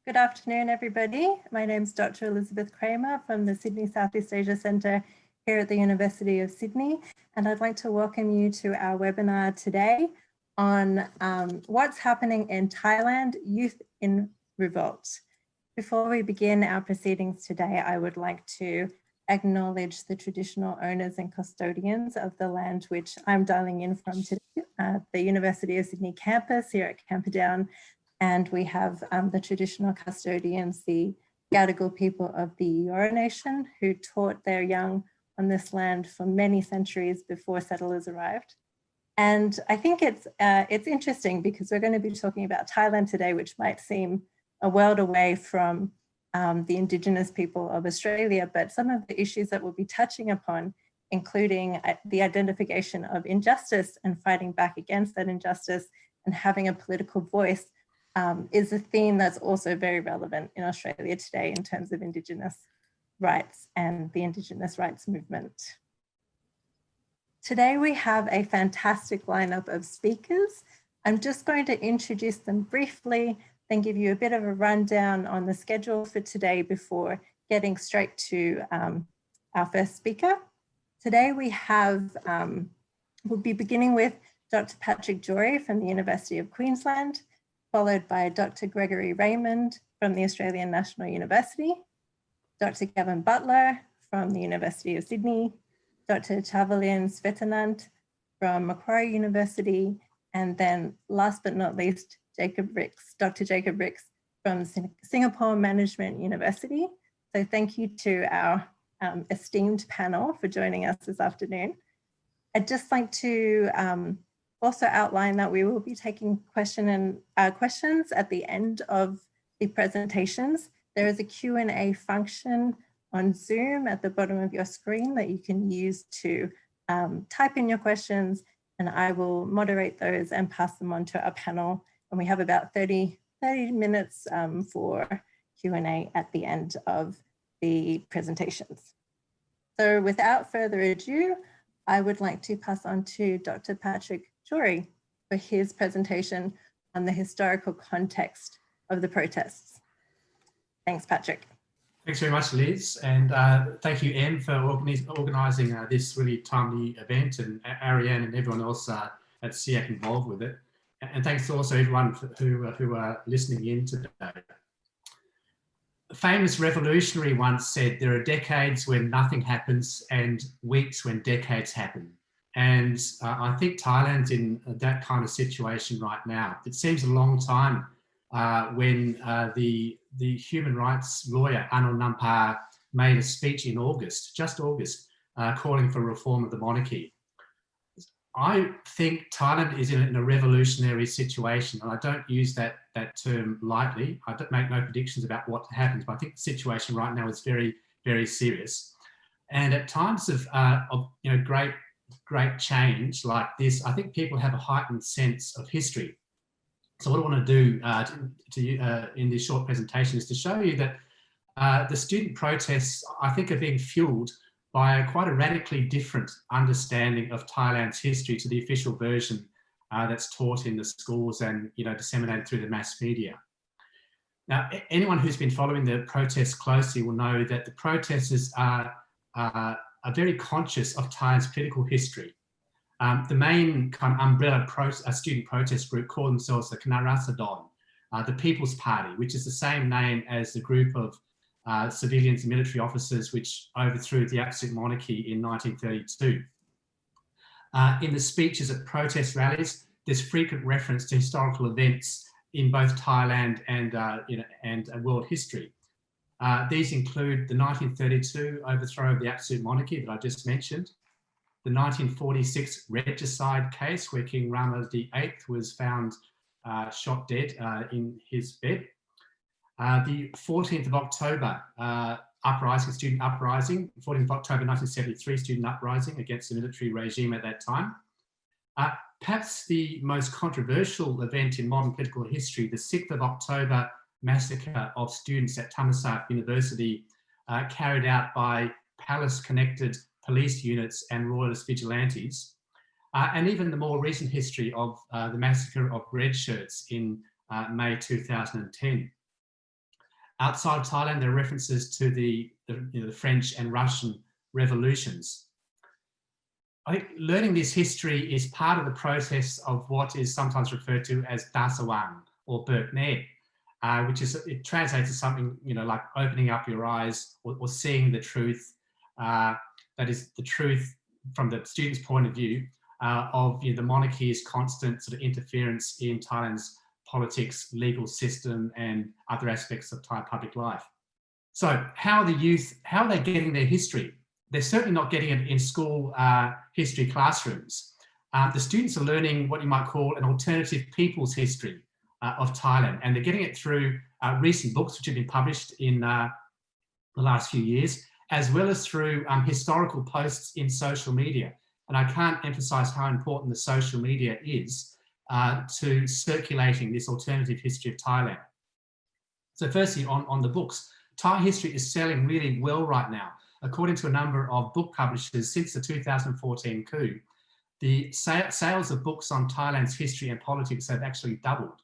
Good afternoon, everybody. My name is Dr. Elisabeth Kramer from the Sydney Southeast Asia Centre here at the University of Sydney, and I'd like to welcome you to our webinar today on what's happening in Thailand, Youth in Revolt. Before we begin our proceedings today, I would like to acknowledge the traditional owners and custodians of the land which I'm dialing in from today, the University of Sydney campus here at Camperdown. And we have the traditional custodians, the Gadigal people of the Eora Nation, who taught their young on this land for many centuries before settlers arrived. And I think it's interesting because we're going to be talking about Thailand today, which might seem a world away from the Indigenous people of Australia, but some of the issues that we'll be touching upon, including the identification of injustice and fighting back against that injustice and having a political voice, is a theme that's also very relevant in Australia today in terms of Indigenous rights and the Indigenous rights movement. Today we have a fantastic lineup of speakers. I'm just going to introduce them briefly, then give you a bit of a rundown on the schedule for today before getting straight to our first speaker. Today we have, we'll be beginning with Dr. Patrick Jory from the University of Queensland, followed by Dr. Gregory Raymond from the Australian National University, Dr. Gavan Butler from the University of Sydney, Dr. Chavalin Svetanant from Macquarie University, and then last but not least, Dr. Jacob Ricks from Singapore Management University. So thank you to our esteemed panel for joining us this afternoon. I'd just like to also outline that we will be taking questions at the end of the presentations. There is a Q&A function on Zoom at the bottom of your screen that you can use to type in your questions, and I will moderate those and pass them on to our panel. And we have about 30 minutes for Q&A at the end of the presentations. So without further ado, I would like to pass on to Dr. Patrick Jory for his presentation on the historical context of the protests. Thanks, Patrick. Thanks very much, Liz, and thank you, Em, for organising this really timely event, and Ariane and everyone else at SSEAC involved with it. And thanks to also everyone who are listening in today. A famous revolutionary once said, there are decades when nothing happens and weeks when decades happen. And I think Thailand's in that kind of situation right now. It seems a long time when the human rights lawyer, Anil Nampar, made a speech in August, just August, calling for reform of the monarchy. I think Thailand is in a revolutionary situation, and I don't use that term lightly. I don't make no predictions about what happens, but I think the situation right now is very, very serious. And at times of great change like this, I think people have a heightened sense of history. So what I want to do in this short presentation is to show you that the student protests, I think, are being fueled by quite a radically different understanding of Thailand's history to the official version that's taught in the schools and disseminated through the mass media. Now, anyone who's been following the protests closely will know that the protesters are very conscious of Thailand's political history. The main kind of umbrella student protest group call themselves the Kanarasadon, the People's Party, which is the same name as the group of civilians and military officers which overthrew the absolute monarchy in 1932. In the speeches at protest rallies, there's frequent reference to historical events in both Thailand and world history. These include the 1932 overthrow of the absolute monarchy that I just mentioned, the 1946 regicide case where King Rama VIII was found shot dead in his bed, the 14th of October student uprising, 14th of October 1973 student uprising against the military regime at that time. Perhaps the most controversial event in modern political history, the 6th of October massacre of students at Thammasat University, carried out by palace-connected police units and royalist vigilantes, and even the more recent history of the massacre of red shirts in May 2010. Outside of Thailand, there are references to the French and Russian revolutions. I think learning this history is part of the process of what is sometimes referred to as Dasawang or Berknet, which is, it translates to something, like opening up your eyes or seeing the truth. That is the truth from the student's point of view of the monarchy's constant sort of interference in Thailand's politics, legal system, and other aspects of Thai public life. So how are the youth, how are they getting their history? They're certainly not getting it in school history classrooms. The students are learning what you might call an alternative people's history of Thailand, and they're getting it through recent books which have been published in the last few years, as well as through historical posts in social media. And I can't emphasize how important the social media is to circulating this alternative history of Thailand. So firstly, on the books, Thai history is selling really well right now. According to a number of book publishers, since the 2014 coup, the sales of books on Thailand's history and politics have actually doubled.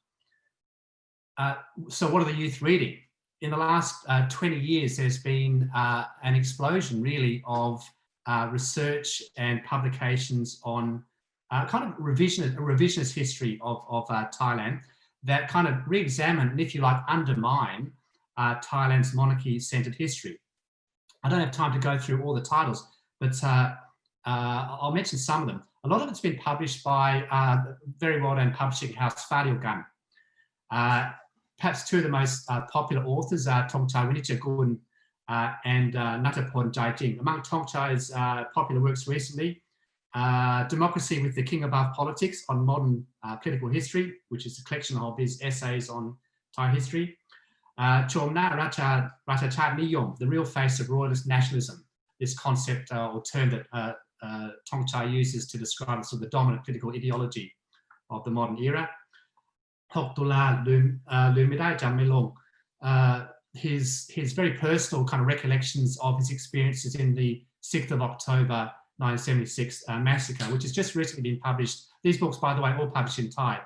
So what are the youth reading? In the last 20 years, there's been an explosion really of research and publications on kind of revisionist history of Thailand that kind of re-examine and, if you like, undermine Thailand's monarchy-centred history. I don't have time to go through all the titles, but I'll mention some of them. A lot of it's been published by very well-known publishing house Fadialgan. Perhaps two of the most popular authors are Thongchai Winichagun and Nattapon Jaiting. Among Thongchai's popular works recently, Democracy with the King Above Politics on Modern Political History, which is a collection of his essays on Thai history. Chomna Racha Chat Niyom, The Real Face of Royalist Nationalism, this concept or term that Thongchai uses to describe sort of the dominant political ideology of the modern era. Hoktula Lumidai Jamilong, his very personal kind of recollections of his experiences in the 6th of October 1976 massacre, which has just recently been published. These books, by the way, all published in Thai,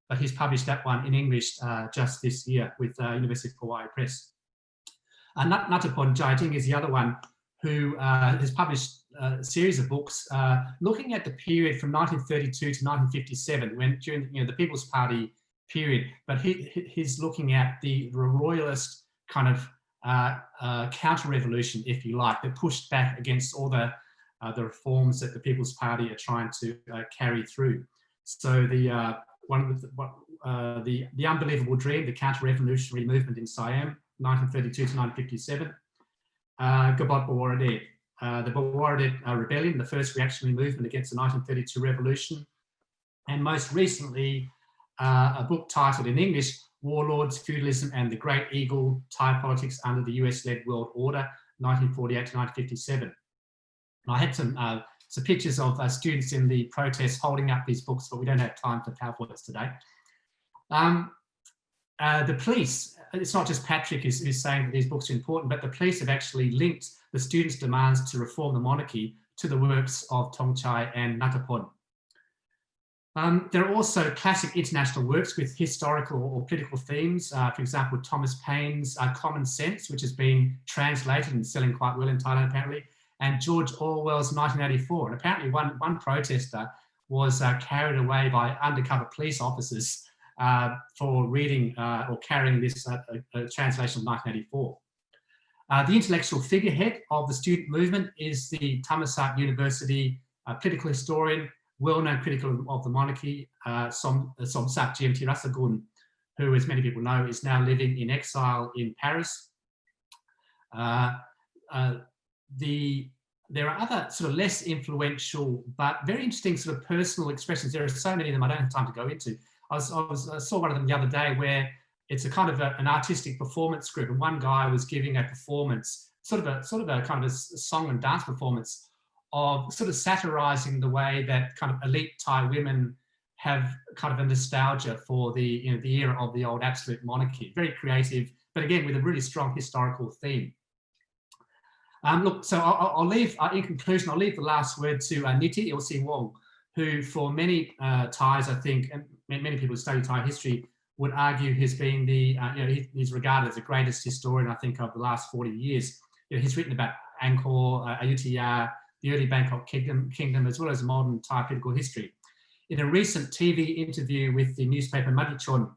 but he's published that one in English just this year with University of Hawaii Press. Nattapon Jaiting is the other one who has published a series of books looking at the period from 1932 to 1957, when during the People's Party period, but he's looking at the royalist kind of counter-revolution, if you like, that pushed back against all the reforms that the People's Party are trying to carry through. So the Unbelievable Dream, the counter-revolutionary movement in Siam, 1932 to 1957. Gabot Bawarade, the Bawarade Rebellion, the first reactionary movement against the 1932 revolution. And most recently, a book titled in English, Warlords, Feudalism and the Great Eagle, Thai Politics Under the US-Led World Order, 1948 to 1957. And I had some pictures of students in the protests holding up these books, but we don't have time for PowerPoints today. The police, it's not just Patrick who's saying that these books are important, but the police have actually linked the students' demands to reform the monarchy to the works of Thongchai and Nattapon. There are also classic international works with historical or political themes. For example, Thomas Paine's Common Sense, which has been translated and selling quite well in Thailand apparently, and George Orwell's 1984. And apparently one protester was carried away by undercover police officers for reading or carrying this translation of 1984. The intellectual figurehead of the student movement is the Thammasat University political historian, well-known critical of the monarchy, Somsak GMT Rasagun, who, as many people know, is now living in exile in Paris. There are other sort of less influential but very interesting sort of personal expressions. There are so many of them I don't have time to go into. I saw one of them the other day where it's a kind of an artistic performance group, and one guy was giving a performance, sort of a kind of a song and dance performance of sort of satirising the way that kind of elite Thai women have kind of a nostalgia for the the era of the old absolute monarchy. Very creative, but again with a really strong historical theme. Look, so I'll leave, in conclusion, I'll leave the last word to Niti Ilsi Wong, who for many Thais, I think, and many people who study Thai history would argue has been the, he's regarded as the greatest historian, I think, of the last 40 years. He's written about Angkor, Ayutthaya, the early Bangkok Kingdom, as well as modern Thai political history. In a recent TV interview with the newspaper Matichon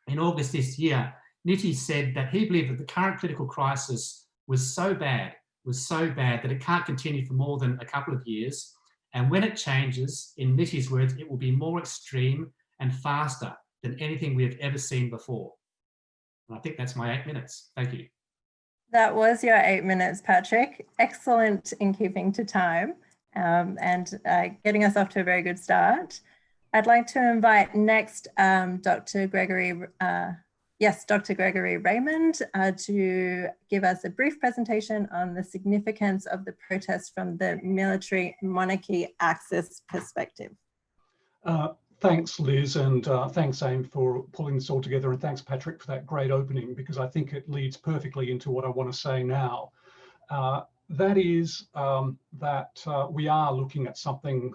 in August this year, Nitti said that he believed that the current political crisis was so bad that it can't continue for more than a couple of years. And when it changes, in Nitti's words, it will be more extreme and faster than anything we have ever seen before. And I think that's my 8 minutes. Thank you. That was your 8 minutes, Patrick. Excellent in keeping to time and getting us off to a very good start. I'd like to invite next Dr. Gregory Raymond to give us a brief presentation on the significance of the protests from the military-monarchy axis perspective. Thanks, Liz, and thanks, AIM, for pulling this all together, and thanks, Patrick, for that great opening, because I think it leads perfectly into what I want to say now. That is that we are looking at something,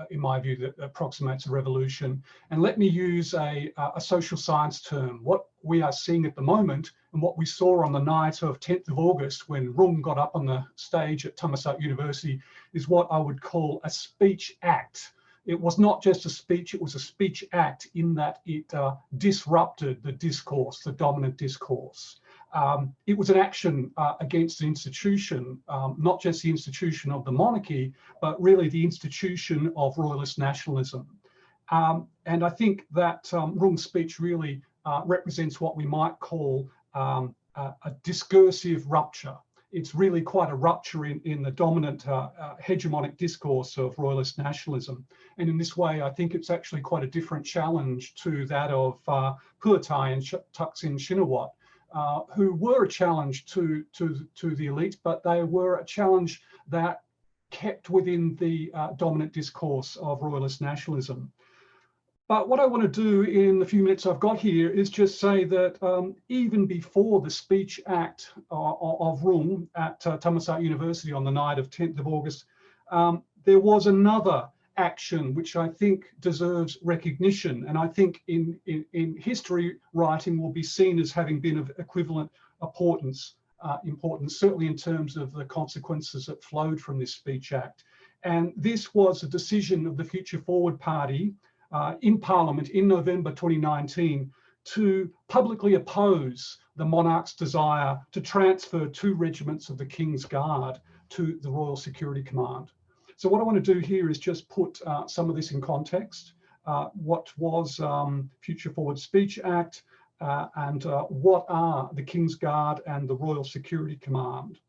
in my view, that approximates a revolution. And let me use a social science term. What we are seeing at the moment, and what we saw on the night of 10th of August when Rung got up on the stage at Thammasat University, is what I would call a speech act. It was not just a speech, it was a speech act in that it disrupted the discourse, the dominant discourse. It was an action against an institution, not just the institution of the monarchy, but really the institution of royalist nationalism. And I think that Rung's speech really represents what we might call a discursive rupture. It's really quite a rupture in the dominant hegemonic discourse of royalist nationalism. And in this way, I think it's actually quite a different challenge to that of Puatai and Thaksin Shinawatra, who were a challenge to the elite, but they were a challenge that kept within the dominant discourse of royalist nationalism. But what I want to do in the few minutes I've got here is just say that even before the speech act of Rung at Thammasat University on the night of 10th of August, there was another action which I think deserves recognition, and I think in history writing will be seen as having been of equivalent importance, certainly in terms of the consequences that flowed from this speech act. And this was a decision of the Future Forward Party in Parliament in November 2019 to publicly oppose the monarch's desire to transfer 2 regiments of the King's Guard to the Royal Security Command. So what I want to do here is just put some of this in context. What was Future Forward Speech Act and what are the King's Guard and the Royal Security Command?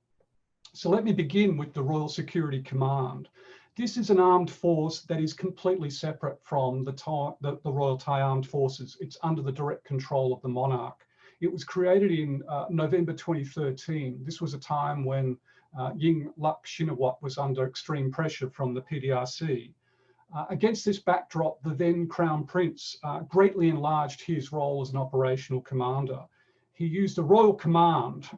So let me begin with the Royal Security Command. This is an armed force that is completely separate from the Royal Thai Armed Forces. It's under the direct control of the monarch. It was created in November 2013. This was a time when Yingluck Shinawatra was under extreme pressure from the PDRC. Against this backdrop, the then Crown Prince greatly enlarged his role as an operational commander. He used a royal command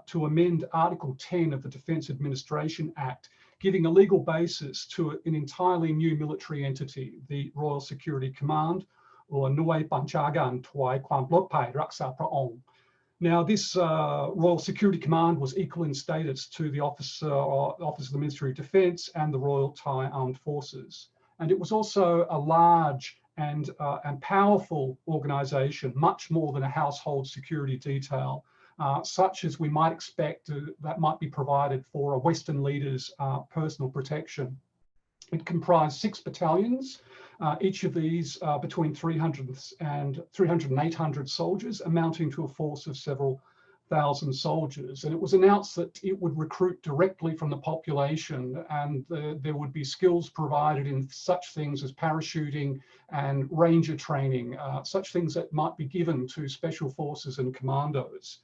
to amend Article 10 of the Defence Administration Act, giving a legal basis to an entirely new military entity, the Royal Security Command, or Nuai Panchagan Tuai Kwan Blokpai Raksa Praong. Now, this Royal Security Command was equal in status to the Office of the Ministry of Defence and the Royal Thai Armed Forces. And it was also a large and powerful organisation, much more than a household security detail, such as we might expect that might be provided for a Western leader's personal protection. It comprised 6 battalions, each of these between 300 and 800 soldiers, amounting to a force of several thousand soldiers. And it was announced that it would recruit directly from the population, and there would be skills provided in such things as parachuting and ranger training, such things that might be given to special forces and commandos.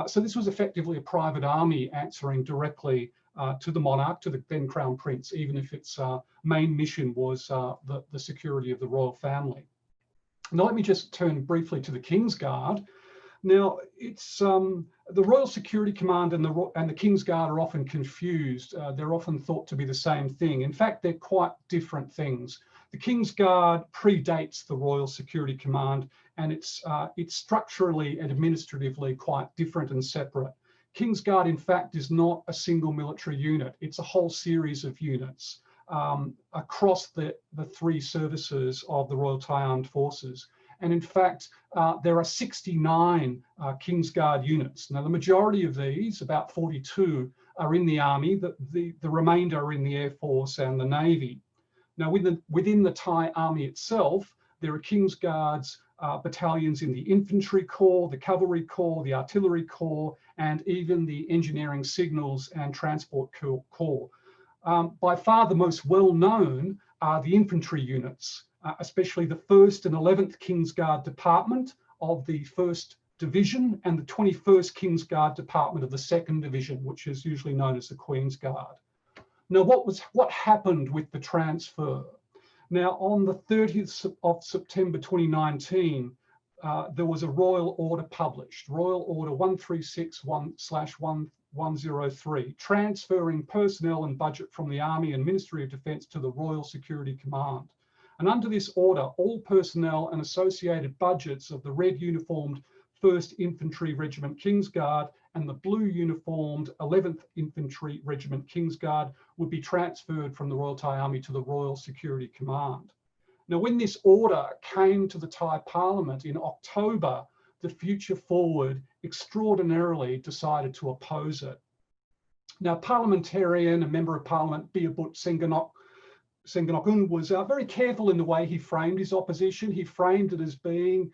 So this was effectively a private army answering directly to the monarch, to the then Crown Prince, even if its main mission was the security of the royal family. Now let me just turn briefly to the King's Guard. Now it's the Royal Security Command and the King's Guard are often confused. They're often thought to be the same thing. In fact, they're quite different things. The King's Guard predates the Royal Security Command, and it's structurally and administratively quite different and separate. King's Guard, in fact, is not a single military unit. It's a whole series of units across the three services of the Royal Thai Armed Forces. And in fact, there are 69 King's Guard units. Now, the majority of these, about 42, are in the Army. The remainder are in the Air Force and the Navy. Now, within the Thai Army itself, there are King's Guards battalions in the Infantry Corps, the Cavalry Corps, the Artillery Corps, and even the Engineering Signals and Transport Corps. By far the most well-known are the infantry units, especially the 1st and 11th King's Guard Department of the 1st Division and the 21st King's Guard Department of the 2nd Division, which is usually known as the Queen's Guard. Now, what happened with the transfer? Now, on the 30th of September 2019, there was a royal order published, Royal Order 1361/103, transferring personnel and budget from the Army and Ministry of Defence to the Royal Security Command. And under this order, all personnel and associated budgets of the red uniformed 1st Infantry Regiment King's Guard and the blue uniformed 11th Infantry Regiment King's Guard would be transferred from the Royal Thai Army to the Royal Security Command. Now, when this order came to the Thai Parliament in October, the Future Forward extraordinarily decided to oppose it. Now, parliamentarian and Member of Parliament Prayuth Senganokun was very careful in the way he framed his opposition. He framed it as being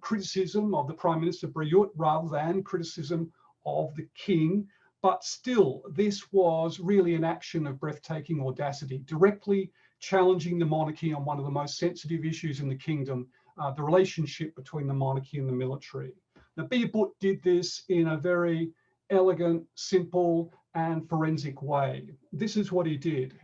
criticism of the Prime Minister Prayuth rather than criticism of the King. But still, this was really an action of breathtaking audacity, directly challenging the monarchy on one of the most sensitive issues in the kingdom, the relationship between the monarchy and the military. Now, Prayuth did this in a very elegant, simple, and forensic way. This is what he did.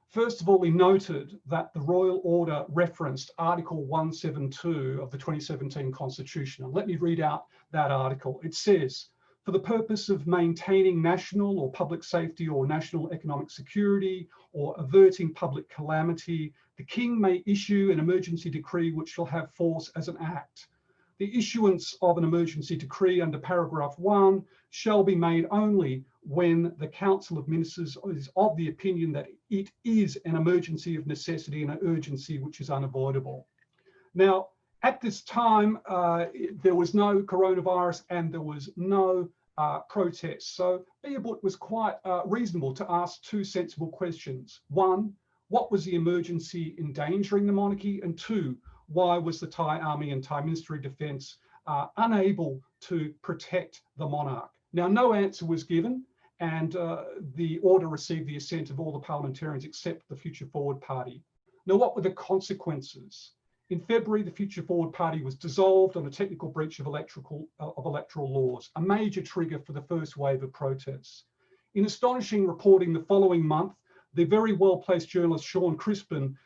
First of all, he noted that the royal order referenced Article 172 of the 2017 Constitution. And let me read out that article. It says, for the purpose of maintaining national or public safety or national economic security or averting public calamity, the King may issue an emergency decree which shall have force as an act. The issuance of an emergency decree under paragraph 1 shall be made only when the Council of Ministers is of the opinion that it is an emergency of necessity and an urgency which is unavoidable. Now, at this time, there was no coronavirus and there was no protests. So Prayuth was quite reasonable to ask two sensible questions. One, what was the emergency endangering the monarchy? And two, why was the Thai Army and Thai Ministry of Defence unable to protect the monarch? Now, no answer was given, and the order received the assent of all the parliamentarians except the Future Forward Party. Now, what were the consequences? In February, the Future Forward Party was dissolved on a technical breach of electoral laws, a major trigger for the first wave of protests. In astonishing reporting the following month, the very well-placed journalist Sean Crispin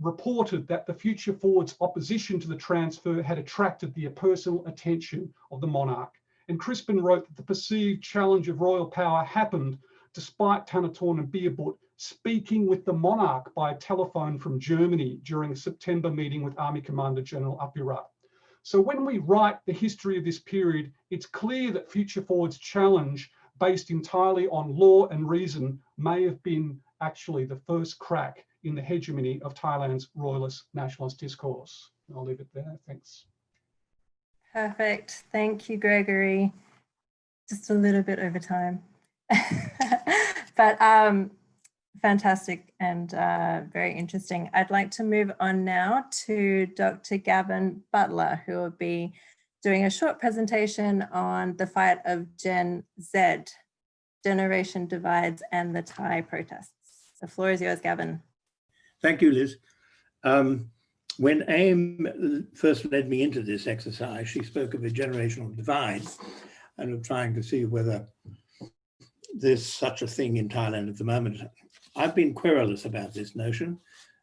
reported that the Future Forward's opposition to the transfer had attracted the personal attention of the monarch. And Crispin wrote that the perceived challenge of royal power happened despite Thanatorn and Prayuth speaking with the monarch by telephone from Germany during a September meeting with Army Commander General Apirat. So when we write the history of this period, it's clear that Future Forward's challenge, based entirely on law and reason, may have been actually the first crack in the hegemony of Thailand's royalist nationalist discourse. I'll leave it there. Thanks. Perfect. Thank you, Gregory. Just a little bit over time. But fantastic and very interesting. I'd like to move on now to Dr. Gavan Butler, who will be doing a short presentation on the fight of Gen Z, generation divides and the Thai protests. The floor is yours, Gavan. Thank you, Liz. When AIM first led me into this exercise, she spoke of a generational divide and of trying to see whether there's such a thing in Thailand at the moment. I've been querulous about this notion,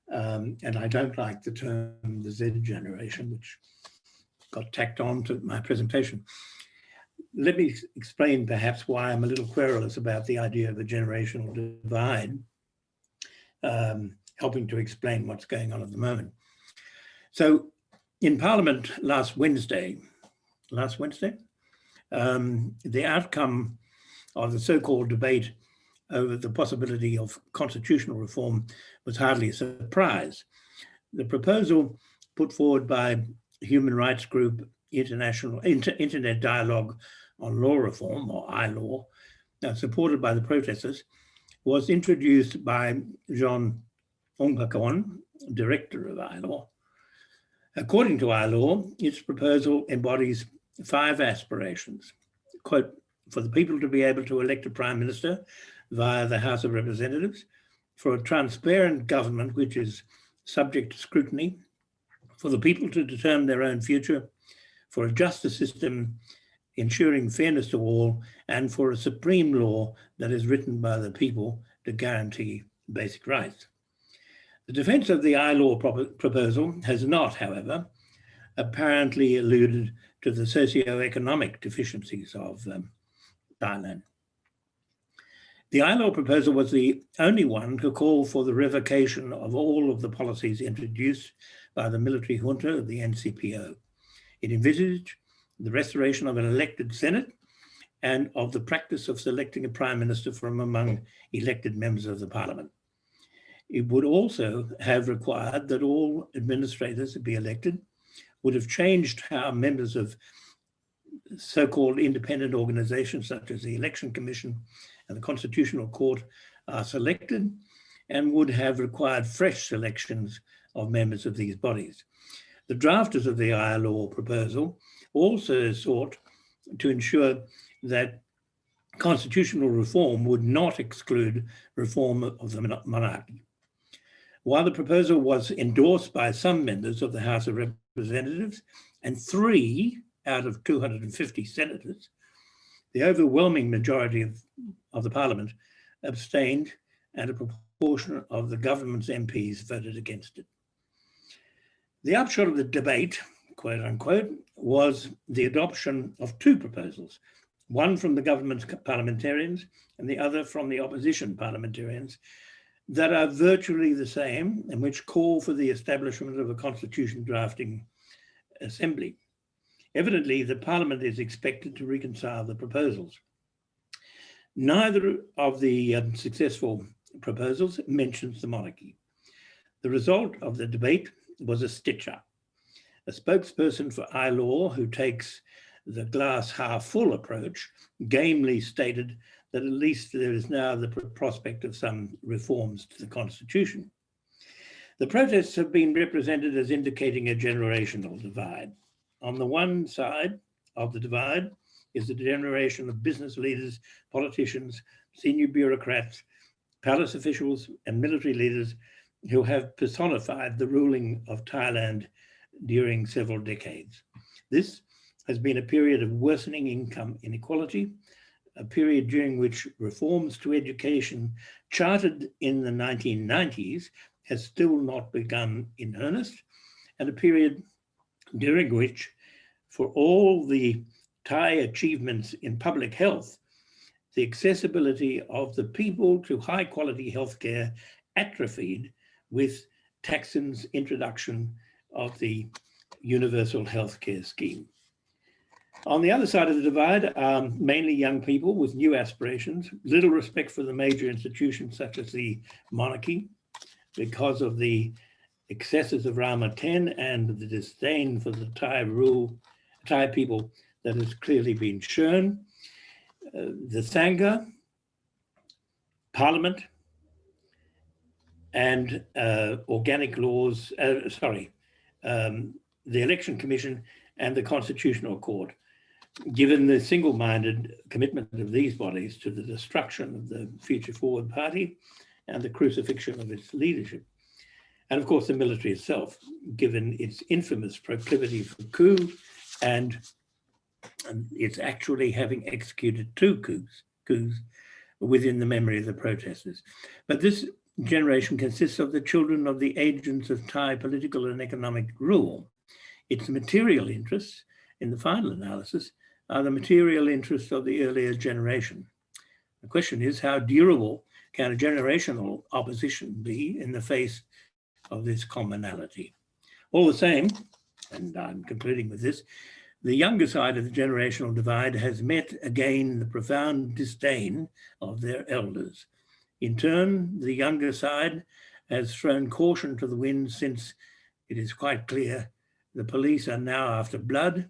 and I don't like the term the Z generation, which got tacked on to my presentation. Let me explain perhaps why I'm a little querulous about the idea of a generational divide. helping to explain what's going on at the moment. So in Parliament last Wednesday, the outcome of the so-called debate over the possibility of constitutional reform was hardly a surprise. The proposal put forward by human rights group Internet Dialogue on Law Reform, or ILAW, supported by the protesters, was introduced by Jean Ongakon, director of ILAW. According to ILAW, its proposal embodies 5 aspirations. Quote, for the people to be able to elect a prime minister via the House of Representatives, for a transparent government which is subject to scrutiny, for the people to determine their own future, for a justice system ensuring fairness to all, and for a supreme law that is written by the people to guarantee basic rights. The defence of the ILAW proposal has not, however, apparently alluded to the socio-economic deficiencies of Thailand. The ILAW proposal was the only one to call for the revocation of all of the policies introduced by the military junta of the NCPO. It envisaged the restoration of an elected Senate and of the practice of selecting a prime minister from among elected members of the parliament. It would also have required that all administrators be elected, would have changed how members of so-called independent organizations such as the Election Commission and the Constitutional Court are selected, and would have required fresh selections of members of these bodies. The drafters of the ILAW proposal also sought to ensure that constitutional reform would not exclude reform of the monarchy. While the proposal was endorsed by some members of the House of Representatives and 3 out of 250 senators, the overwhelming majority of the parliament abstained, and a proportion of the government's MPs voted against it. The upshot of the debate, quote unquote, was the adoption of 2 proposals, one from the government's parliamentarians and the other from the opposition parliamentarians, that are virtually the same and which call for the establishment of a constitution drafting assembly. Evidently, the parliament is expected to reconcile the proposals. Neither of the successful proposals mentions the monarchy. The result of the debate was a stitch-up. A spokesperson for ILAW, who takes the glass half full approach, gamely stated that at least there is now the prospect of some reforms to the constitution. The protests have been represented as indicating a generational divide. On the one side of the divide is the generation of business leaders, politicians, senior bureaucrats, palace officials, and military leaders who have personified the ruling of Thailand during several decades. This has been a period of worsening income inequality, a period during which reforms to education chartered in the 1990s has still not begun in earnest, and a period during which, for all the Thai achievements in public health, the accessibility of the people to high quality healthcare atrophied with Thaksin's introduction of the universal healthcare scheme. On the other side of the divide are mainly young people with new aspirations, little respect for the major institutions such as the monarchy because of the excesses of Rama X and the disdain for the Thai people that has clearly been shown. The Sangha, Parliament, and organic laws, the Election Commission and the Constitutional Court, given the single-minded commitment of these bodies to the destruction of the Future Forward Party and the crucifixion of its leadership. And of course, the military itself, given its infamous proclivity for coup, and it's actually having executed 2 coups within the memory of the protesters. But this generation consists of the children of the agents of Thai political and economic rule. Its material interests, in the final analysis, are the material interests of the earlier generation. The question is, how durable can a generational opposition be in the face of this commonality. All the same, and I'm concluding with this, the younger side of the generational divide has met again the profound disdain of their elders. In turn, the younger side has thrown caution to the wind, since it is quite clear the police are now after blood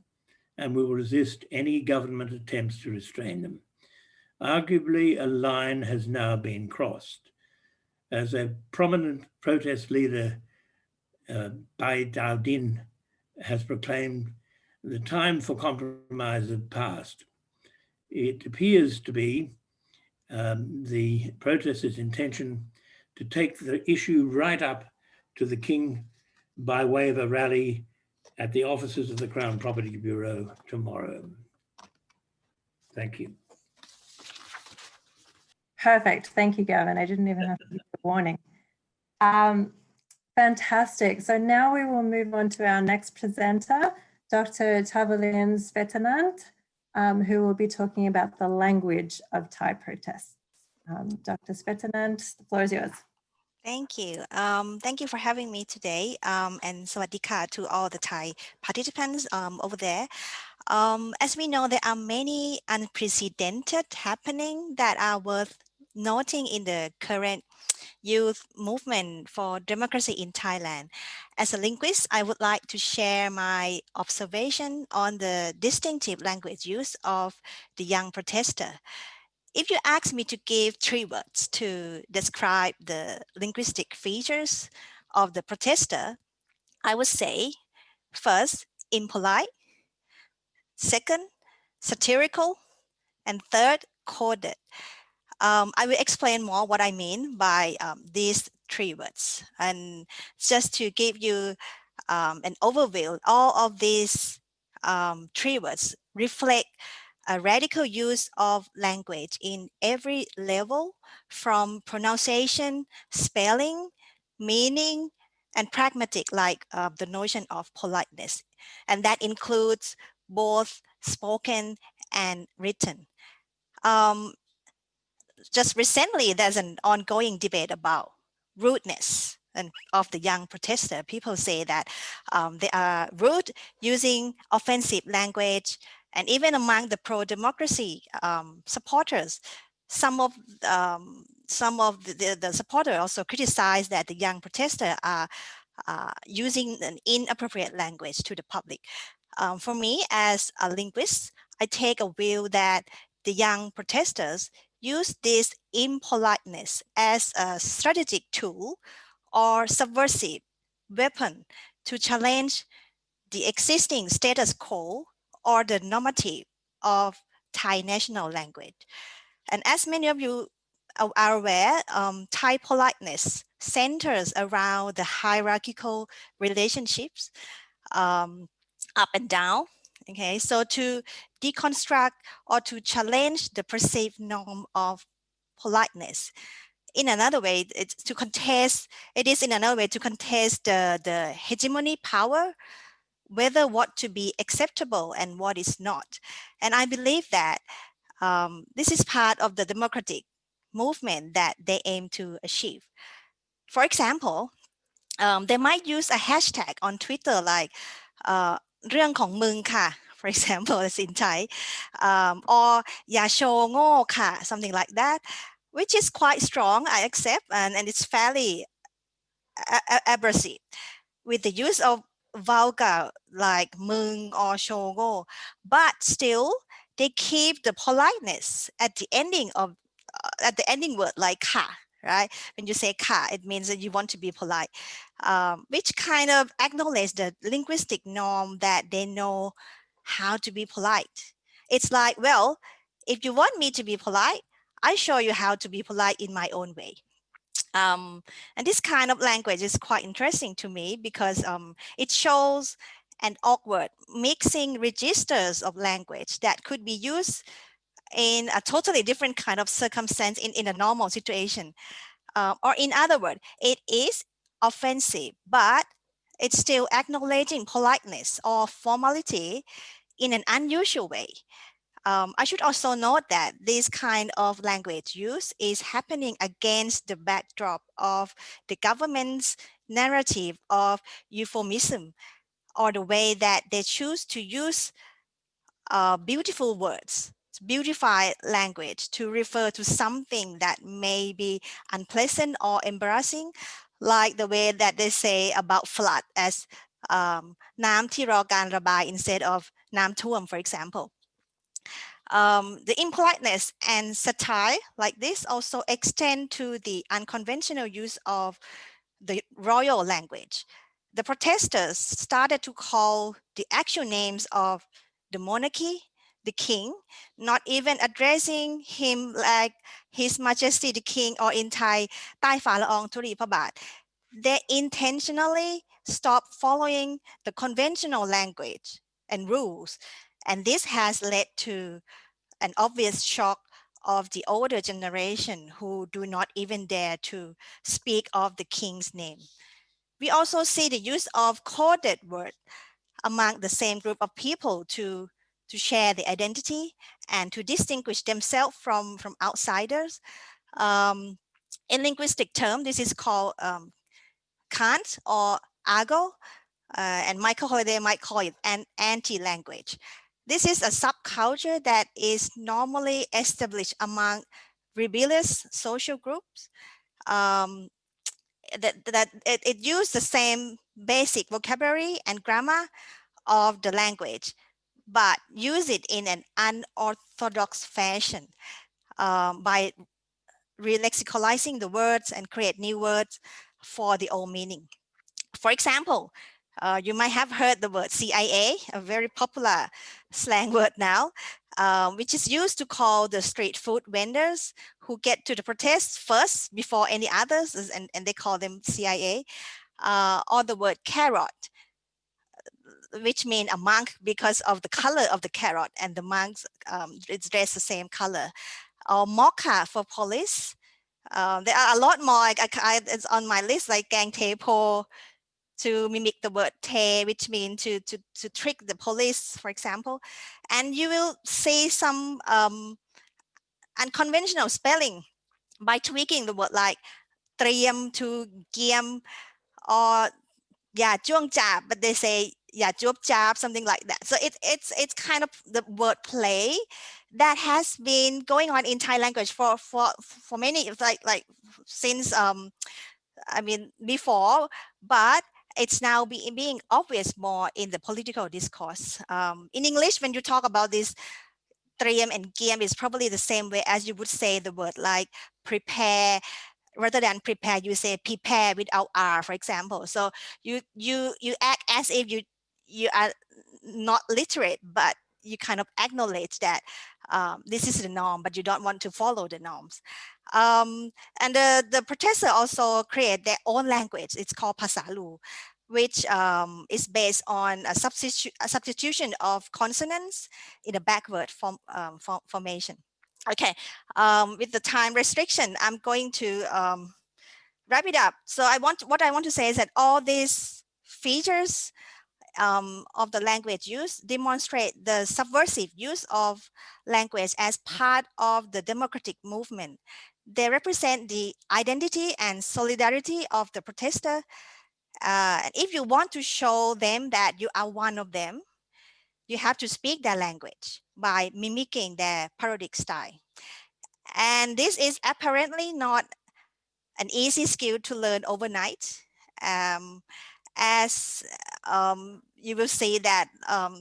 and will resist any government attempts to restrain them. Arguably, a line has now been crossed. As a prominent protest leader, Bai Dowdin, has proclaimed, the time for compromise has passed. It appears to be the protesters' intention to take the issue right up to the King by way of a rally at the offices of the Crown Property Bureau tomorrow. Thank you. Perfect. Thank you, Gavin. I didn't even have to give the warning. Fantastic. So now we will move on to our next presenter, Dr. Chavalin Svetanant, who will be talking about the language of Thai protests. Dr. Svetanant, the floor is yours. Thank you. Thank you for having me today. And sawadika to all the Thai participants over there. As we know, there are many unprecedented happenings that are worth noting in the current youth movement for democracy in Thailand. As a linguist, I would like to share my observation on the distinctive language use of the young protester. If you ask me to give 3 words to describe the linguistic features of the protester, I would say, first, impolite, second, satirical, and third, coded. I will explain more what I mean by these 3 words. And just to give you an overview, all of these 3 words reflect a radical use of language in every level, from pronunciation, spelling, meaning, and pragmatic, like the notion of politeness. And that includes both spoken and written. Just recently, there's an ongoing debate about rudeness and of the young protester. People say that they are rude, using offensive language, and even among the pro-democracy supporters, some of the supporters also criticize that the young protesters are using an inappropriate language to the public. For me, as a linguist, I take a view that the young protesters use this impoliteness as a strategic tool or subversive weapon to challenge the existing status quo or the normative of Thai national language. And as many of you are aware, Thai politeness centers around the hierarchical relationships, up and down. Okay, so to deconstruct or to challenge the perceived norm of politeness, in another way, it's to contest. It is in another way to contest the hegemony power, whether what to be acceptable and what is not. And I believe that this is part of the democratic movement that they aim to achieve. For example, they might use a hashtag on Twitter like เรื่องของมึงค่ะ for example, as in Thai, or อย่าโชว์โง่ค่ะ something like that, which is quite strong, I accept, and it's fairly abrasive, with the use of vulgar like มึง or โชว์โง่ but still they keep the politeness at the ending of at the ending word like ค่ะ right? When you say ค่ะ, it means that you want to be polite, which kind of acknowledge the linguistic norm that they know how to be polite. It's like, well, if you want me to be polite, I show you how to be polite in my own way. And this kind of language is quite interesting to me because it shows an awkward mixing registers of language that could be used in a totally different kind of circumstance in a normal situation. Or in other words, it is offensive, but it's still acknowledging politeness or formality in an unusual way. I should also note that this kind of language use is happening against the backdrop of the government's narrative of euphemism, or the way that they choose to use beautiful words, beautify language to refer to something that may be unpleasant or embarrassing, like the way that they say about flood as น้ำที่รอการระบาย instead of น้ำท่วม, for example. The impoliteness and satire like this also extend to the unconventional use of the royal language. The protesters started to call the actual names of the monarchy, the king, not even addressing him like His Majesty the King, or in Thai, ใต้ฝ่าละอองธุลีพระบาท. They intentionally stopped following the conventional language and rules, and this has led to an obvious shock of the older generation who do not even dare to speak of the king's name. We also see the use of coded words among the same group of people to share the identity and to distinguish themselves from outsiders. In linguistic term, this is called cant or argot, and Michael Holiday might call it an anti-language. This is a subculture that is normally established among rebellious social groups. It used the same basic vocabulary and grammar of the language, but use it in an unorthodox fashion by relexicalizing the words and create new words for the old meaning. For example, you might have heard the word CIA, a very popular slang word now, which is used to call the street food vendors who get to the protests first before any others, and they call them CIA, or the word carrot, which mean a monk because of the color of the carrot, and the monks, it's dressed the same color. Or mocha for police. There are a lot more. It's on my list, like gang te po, to mimic the word te, which means to trick the police, for example. And you will see some unconventional spelling by tweaking the word, like เตรียม to เกียม, orจ้วงจาบ, but they sayจวบจาบ, something like that. So it's kind of the word play that has been going on in Thai language for many, like since I mean before, but it's now being obvious more in the political discourse. In English, when you talk about this, เตรียม and เกียม is probably the same way as you would say the word like prepare. Rather than prepare, you say prepare without R, for example. So you act as if you are not literate, but you kind of acknowledge that this is the norm, but you don't want to follow the norms. And the protesters also create their own language. It's called Pasalu, which is based on a substitution of consonants in a backward formation. Okay, with the time restriction, I'm going to wrap it up. So what I want to say is that all these features of the language use demonstrate the subversive use of language as part of the democratic movement. They represent the identity and solidarity of the protester. And if you want to show them that you are one of them, you have to speak their language by mimicking their parodic style. And this is apparently not an easy skill to learn overnight, as you will see that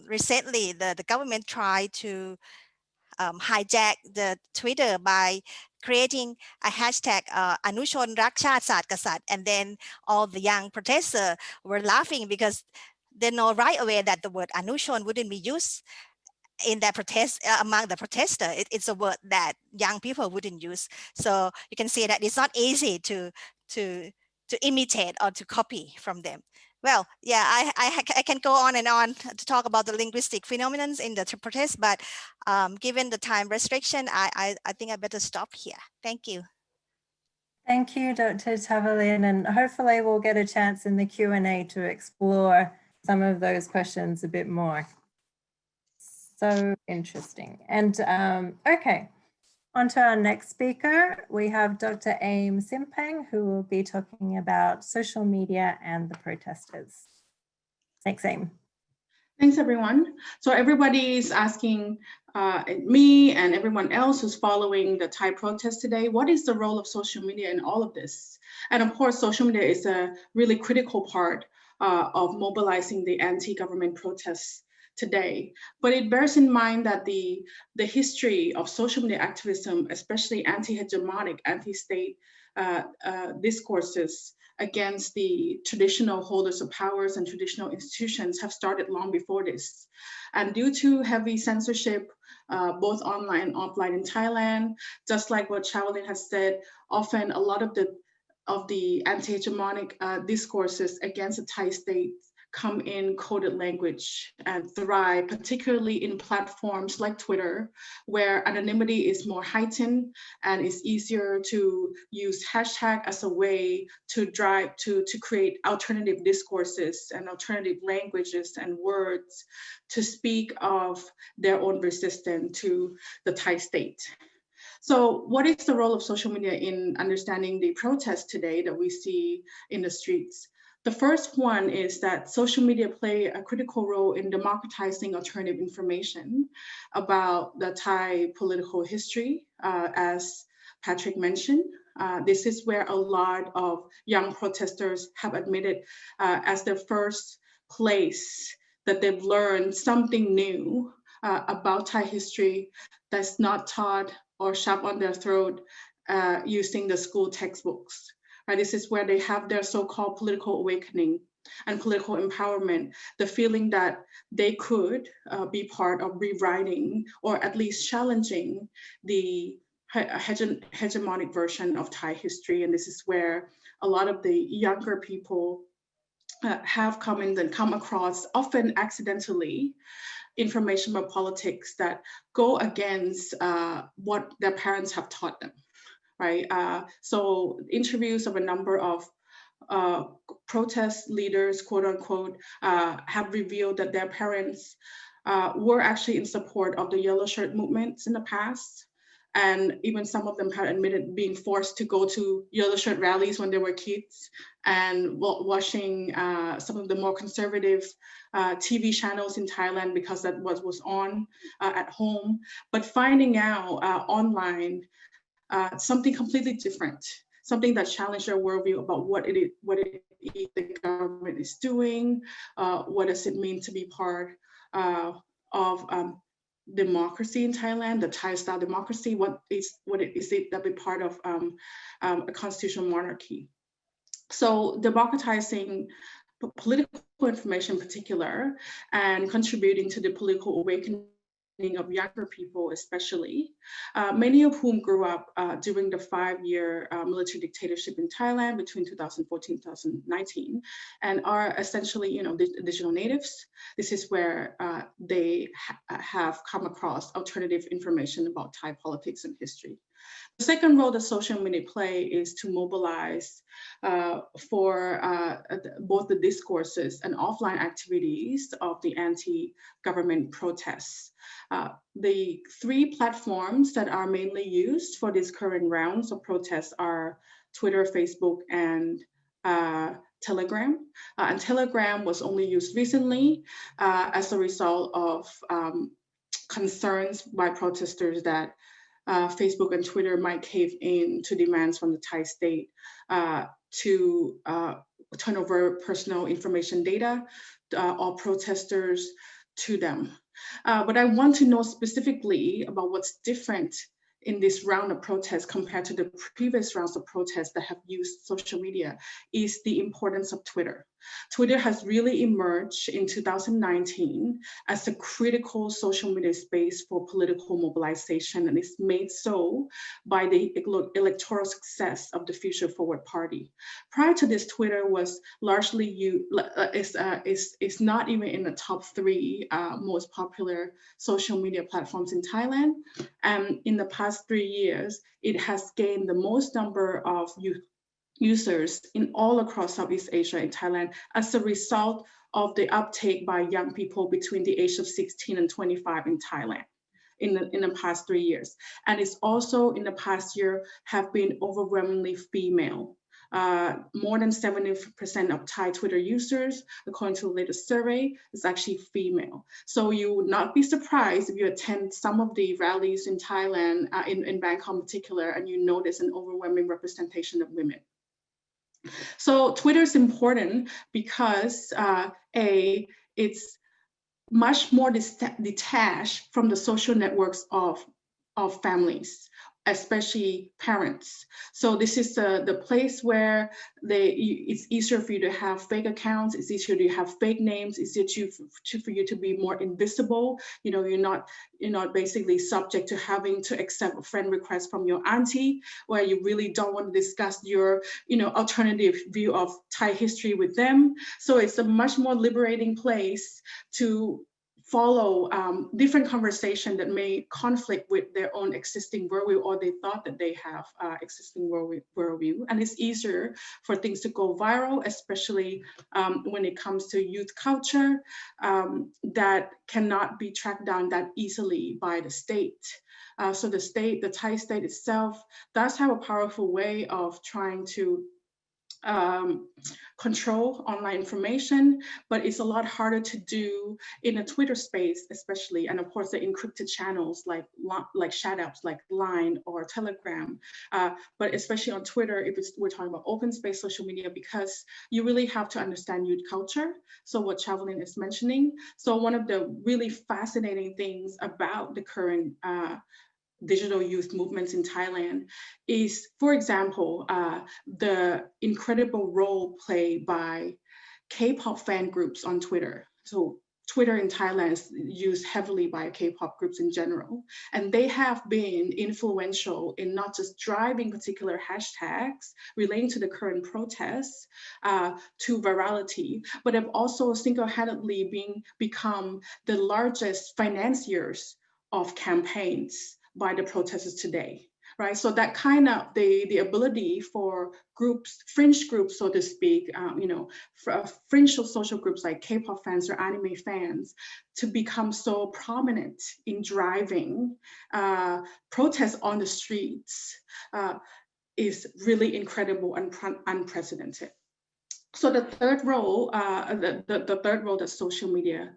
recently the government tried to hijack the Twitter by creating a hashtag อนุชนรักชาติศาสตร์กษัตริย์, and then all the young protesters were laughing because they know right away that the word อนุชน wouldn't be used in that protest among the protesters. It's a word that young people wouldn't use. So you can see that it's not easy to imitate or to copy from them. Well, yeah, I can go on and on to talk about the linguistic phenomena in the protest, but given the time restriction, I think I better stop here. Thank you. Thank you, Dr. Chavalin, and hopefully we'll get a chance in the Q&A to explore some of those questions a bit more. So interesting. And okay, On to our next speaker, we have Dr. Aim Sinpeng, who will be talking about social media and the protesters. Thanks, Aim. Thanks, everyone. So everybody is asking me and everyone else who's following the Thai protest today, what is the role of social media in all of this? And of course, social media is a really critical part of mobilizing the anti-government protests today. But it bears in mind that the history of social media activism, especially anti-hegemonic, anti-state discourses against the traditional holders of powers and traditional institutions have started long before this. And due to heavy censorship, both online and offline in Thailand, just like what Chavalin has said, often a lot of the anti-hegemonic discourses against the Thai state come in coded language and thrive, particularly in platforms like Twitter, where anonymity is more heightened and it's easier to use hashtag as a way to create alternative discourses and alternative languages and words to speak of their own resistance to the Thai state. So what is the role of social media in understanding the protests today that we see in the streets? The first one is that social media play a critical role in democratizing alternative information about the Thai political history, as Patrick mentioned. This is where a lot of young protesters have admitted as their first place that they've learned something new about Thai history that's not taught or shoved on their throat using the school textbooks. Right? This is where they have their so-called political awakening and political empowerment, the feeling that they could be part of rewriting or at least challenging the hegemonic version of Thai history. And this is where a lot of the younger people have come in and come across, often accidentally, information about politics that go against what their parents have taught them. Right, so interviews of a number of protest leaders, quote unquote, have revealed that their parents were actually in support of the yellow shirt movements in the past. And even some of them had admitted being forced to go to yellow shirt rallies when they were kids and watching some of the more conservative TV channels in Thailand because that was on at home. But finding out online something completely different, something that challenged their worldview about what it is the government is doing, what does it mean to be part of democracy in Thailand, the Thai-style democracy, what is it that be part of a constitutional monarchy. So democratizing political information in particular and contributing to the political awakening of younger people especially, many of whom grew up during the 5-year military dictatorship in Thailand between 2014 and 2019 and are essentially, digital natives. This is where they have come across alternative information about Thai politics and history. The second role that social media play is to mobilize for both the discourses and offline activities of the anti-government protests. The 3 platforms that are mainly used for these current rounds of protests are Twitter, Facebook, and Telegram. And Telegram was only used recently as a result of concerns by protesters that Facebook and Twitter might cave in to demands from the Thai state to turn over personal information data of protesters to them. But I want to know specifically about what's different in this round of protests compared to the previous rounds of protests that have used social media is the importance of Twitter. Twitter has really emerged in 2019 as a critical social media space for political mobilization, and it's made so by the electoral success of the Future Forward Party. Prior to this, Twitter was largely is not even in the top 3 most popular social media platforms in Thailand. And in the past 3 years, it has gained the most number of users in all across Southeast Asia and Thailand as a result of the uptake by young people between the age of 16 and 25 in Thailand. in the past 3 years. And it's also in the past year have been overwhelmingly female. More than 70% of Thai Twitter users, according to the latest survey, is actually female. So you would not be surprised if you attend some of the rallies in Thailand, in Bangkok in particular, and you notice an overwhelming representation of women. So Twitter is important because it's much more detached from the social networks of families, especially parents. So this is the place where it's easier for you to have fake accounts, it's easier to have fake names, it's easier for you to be more invisible. You know, you're not basically subject to having to accept a friend request from your auntie, where you really don't want to discuss your, alternative view of Thai history with them. So it's a much more liberating place to follow different conversation that may conflict with their own existing worldview, or they thought that they have existing worldview. And it's easier for things to go viral, especially when it comes to youth culture that cannot be tracked down that easily by the state. So the Thai state itself does have a powerful way of trying to control online information, but it's a lot harder to do in a Twitter space, especially, and of course the encrypted channels like chat apps like Line or Telegram, but especially on Twitter, if we're talking about open space social media, because you really have to understand youth culture. So what Chavalin is mentioning. So one of the really fascinating things about the current digital youth movements in Thailand is, for example, the incredible role played by K-pop fan groups on Twitter. So Twitter in Thailand is used heavily by K-pop groups in general, and they have been influential in not just driving particular hashtags relating to the current protests to virality, but have also single-handedly become the largest financiers of campaigns by the protesters today, right? So that kind of the ability for groups, fringe groups, so to speak, for fringe social groups like K-pop fans or anime fans to become so prominent in driving protests on the streets is really incredible and unprecedented. So the third role, the third role that social media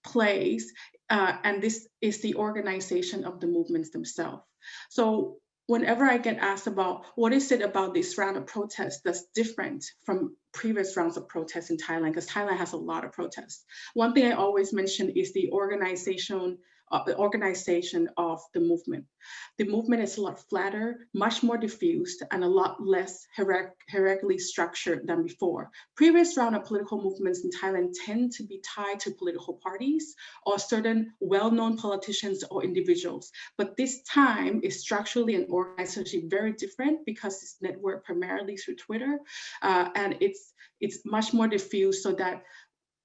plays, and this is the organization of the movements themselves. So whenever I get asked about what is it about this round of protests that's different from previous rounds of protests in Thailand, because Thailand has a lot of protests. One thing I always mention is the organization of the movement. The movement is a lot flatter, much more diffused, and a lot less hierarchically structured than before. Previous round of political movements in Thailand tend to be tied to political parties or certain well-known politicians or individuals. But this time is structurally and organizationally very different because it's networked primarily through Twitter, and it's much more diffused, so that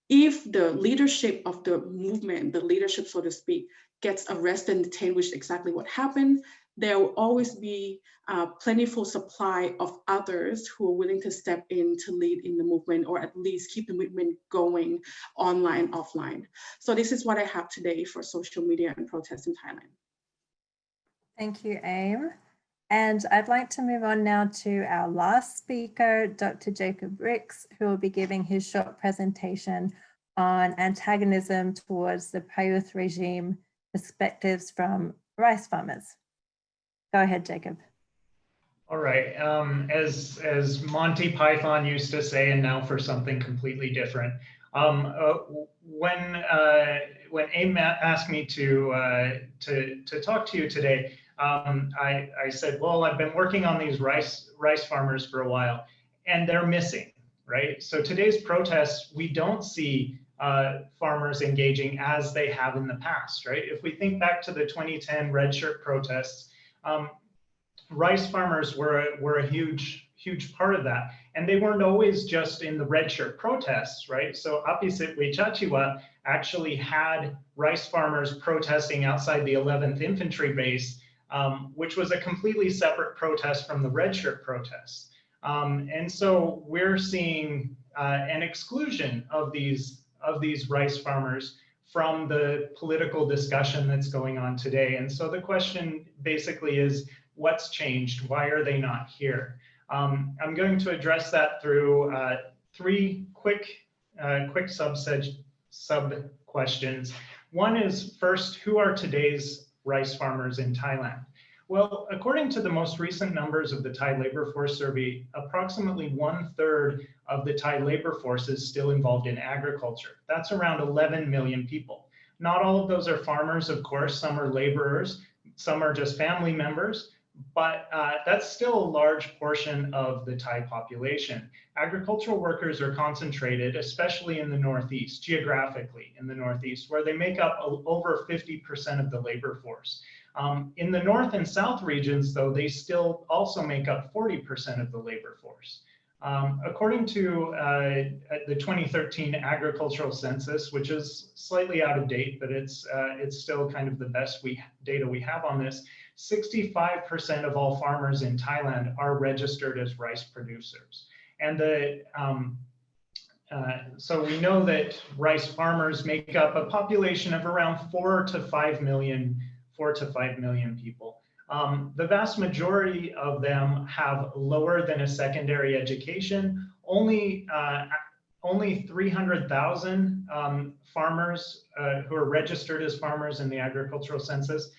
if the leadership of the movement, the leadership, so to speak, gets arrested and detained, which is exactly what happened, there will always be a plentiful supply of others who are willing to step in to lead in the movement, or at least keep the movement going online, offline. So this is what I have today for social media and protests in Thailand. Thank you, Aim. And I'd like to move on now to our last speaker, Dr. Jacob Ricks, who will be giving his short presentation on antagonism towards the Prayuth regime, perspectives from rice farmers. Go ahead, Jacob. All right. As Monty Python used to say, and now for something completely different. When Aim asked me to talk to you today, I said, well, I've been working on these rice farmers for a while, and they're missing, right? So today's protests, we don't see farmers engaging as they have in the past, right? If we think back to the 2010 red shirt protests, rice farmers were a huge part of that. And they weren't always just in the red shirt protests, right? So Apisitwe Chachiwa actually had rice farmers protesting outside the 11th Infantry Base, which was a completely separate protest from the red shirt protests. And so we're seeing an exclusion of these rice farmers from the political discussion that's going on today. And so the question basically is, what's changed? Why are they not here? I'm going to address that through three quick sub-questions. One is, first, who are today's rice farmers in Thailand? Well, according to the most recent numbers of the Thai Labor Force Survey, approximately 1/3 of the Thai labor force is still involved in agriculture. That's around 11 million people. Not all of those are farmers, of course. Some are laborers, some are just family members, but that's still a large portion of the Thai population. Agricultural workers are concentrated, especially in the Northeast, geographically in the Northeast, where they make up over 50% of the labor force. In the North and South regions, though, they still also make up 40% of the labor force. According to the 2013 agricultural census, which is slightly out of date, but it's still kind of the best data we have on this, 65% of all farmers in Thailand are registered as rice producers. And so we know that rice farmers make up a population of around 4 to 5 million people. The vast majority of them have lower than a secondary education. Only 300,000 farmers who are registered as farmers in the agricultural census,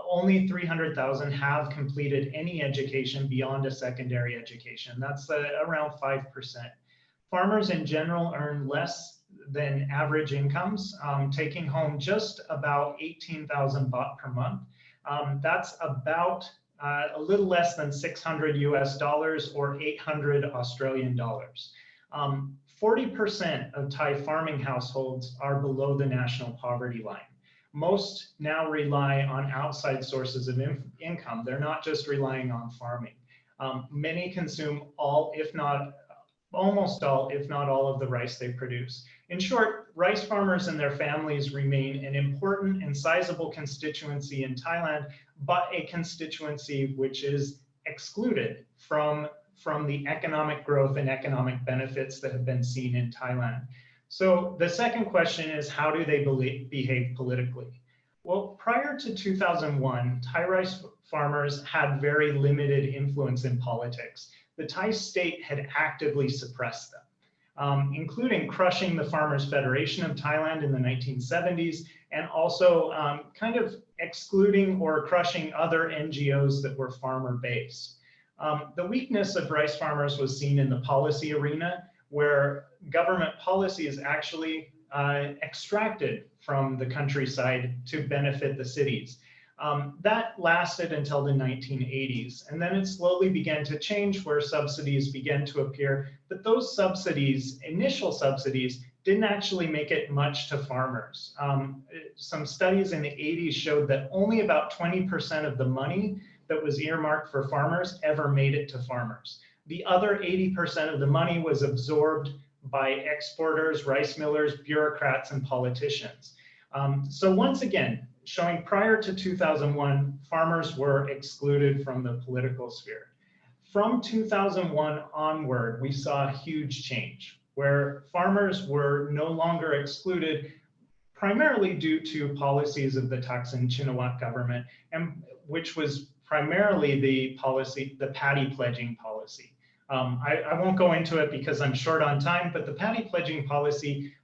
only 300,000 have completed any education beyond a secondary education. That's around 5%. Farmers in general earn less than average incomes, taking home just about 18,000 baht per month. That's about a little less than $600 US or 800 Australian dollars. 40% of Thai farming households are below the national poverty line. Most now rely on outside sources of income. They're not just relying on farming. Many consume all, if not almost all, if not all of the rice they produce. In short, rice farmers and their families remain an important and sizable constituency in Thailand, but a constituency which is excluded from the economic growth and economic benefits that have been seen in Thailand. So the second question is, how do they behave politically? Well, prior to 2001, Thai rice farmers had very limited influence in politics. The Thai state had actively suppressed them, including crushing the Farmers Federation of Thailand in the 1970s, and also kind of excluding or crushing other NGOs that were farmer-based. The weakness of rice farmers was seen in the policy arena, where government policy is actually extracted from the countryside to benefit the cities. That lasted until the 1980s, and then it slowly began to change, where subsidies began to appear, but those subsidies, initial subsidies, didn't actually make it much to farmers. Some studies in the 80s showed that only about 20% of the money that was earmarked for farmers ever made it to farmers. The other 80% of the money was absorbed by exporters, rice millers, bureaucrats, and politicians. So once again, showing prior to 2001, farmers were excluded from the political sphere. From 2001 onward, we saw a huge change, where farmers were no longer excluded, primarily due to policies of the Thaksin Shinawatra government, and which was primarily the paddy pledging policy. I won't go into it because I'm short on time, but the paddy pledging policy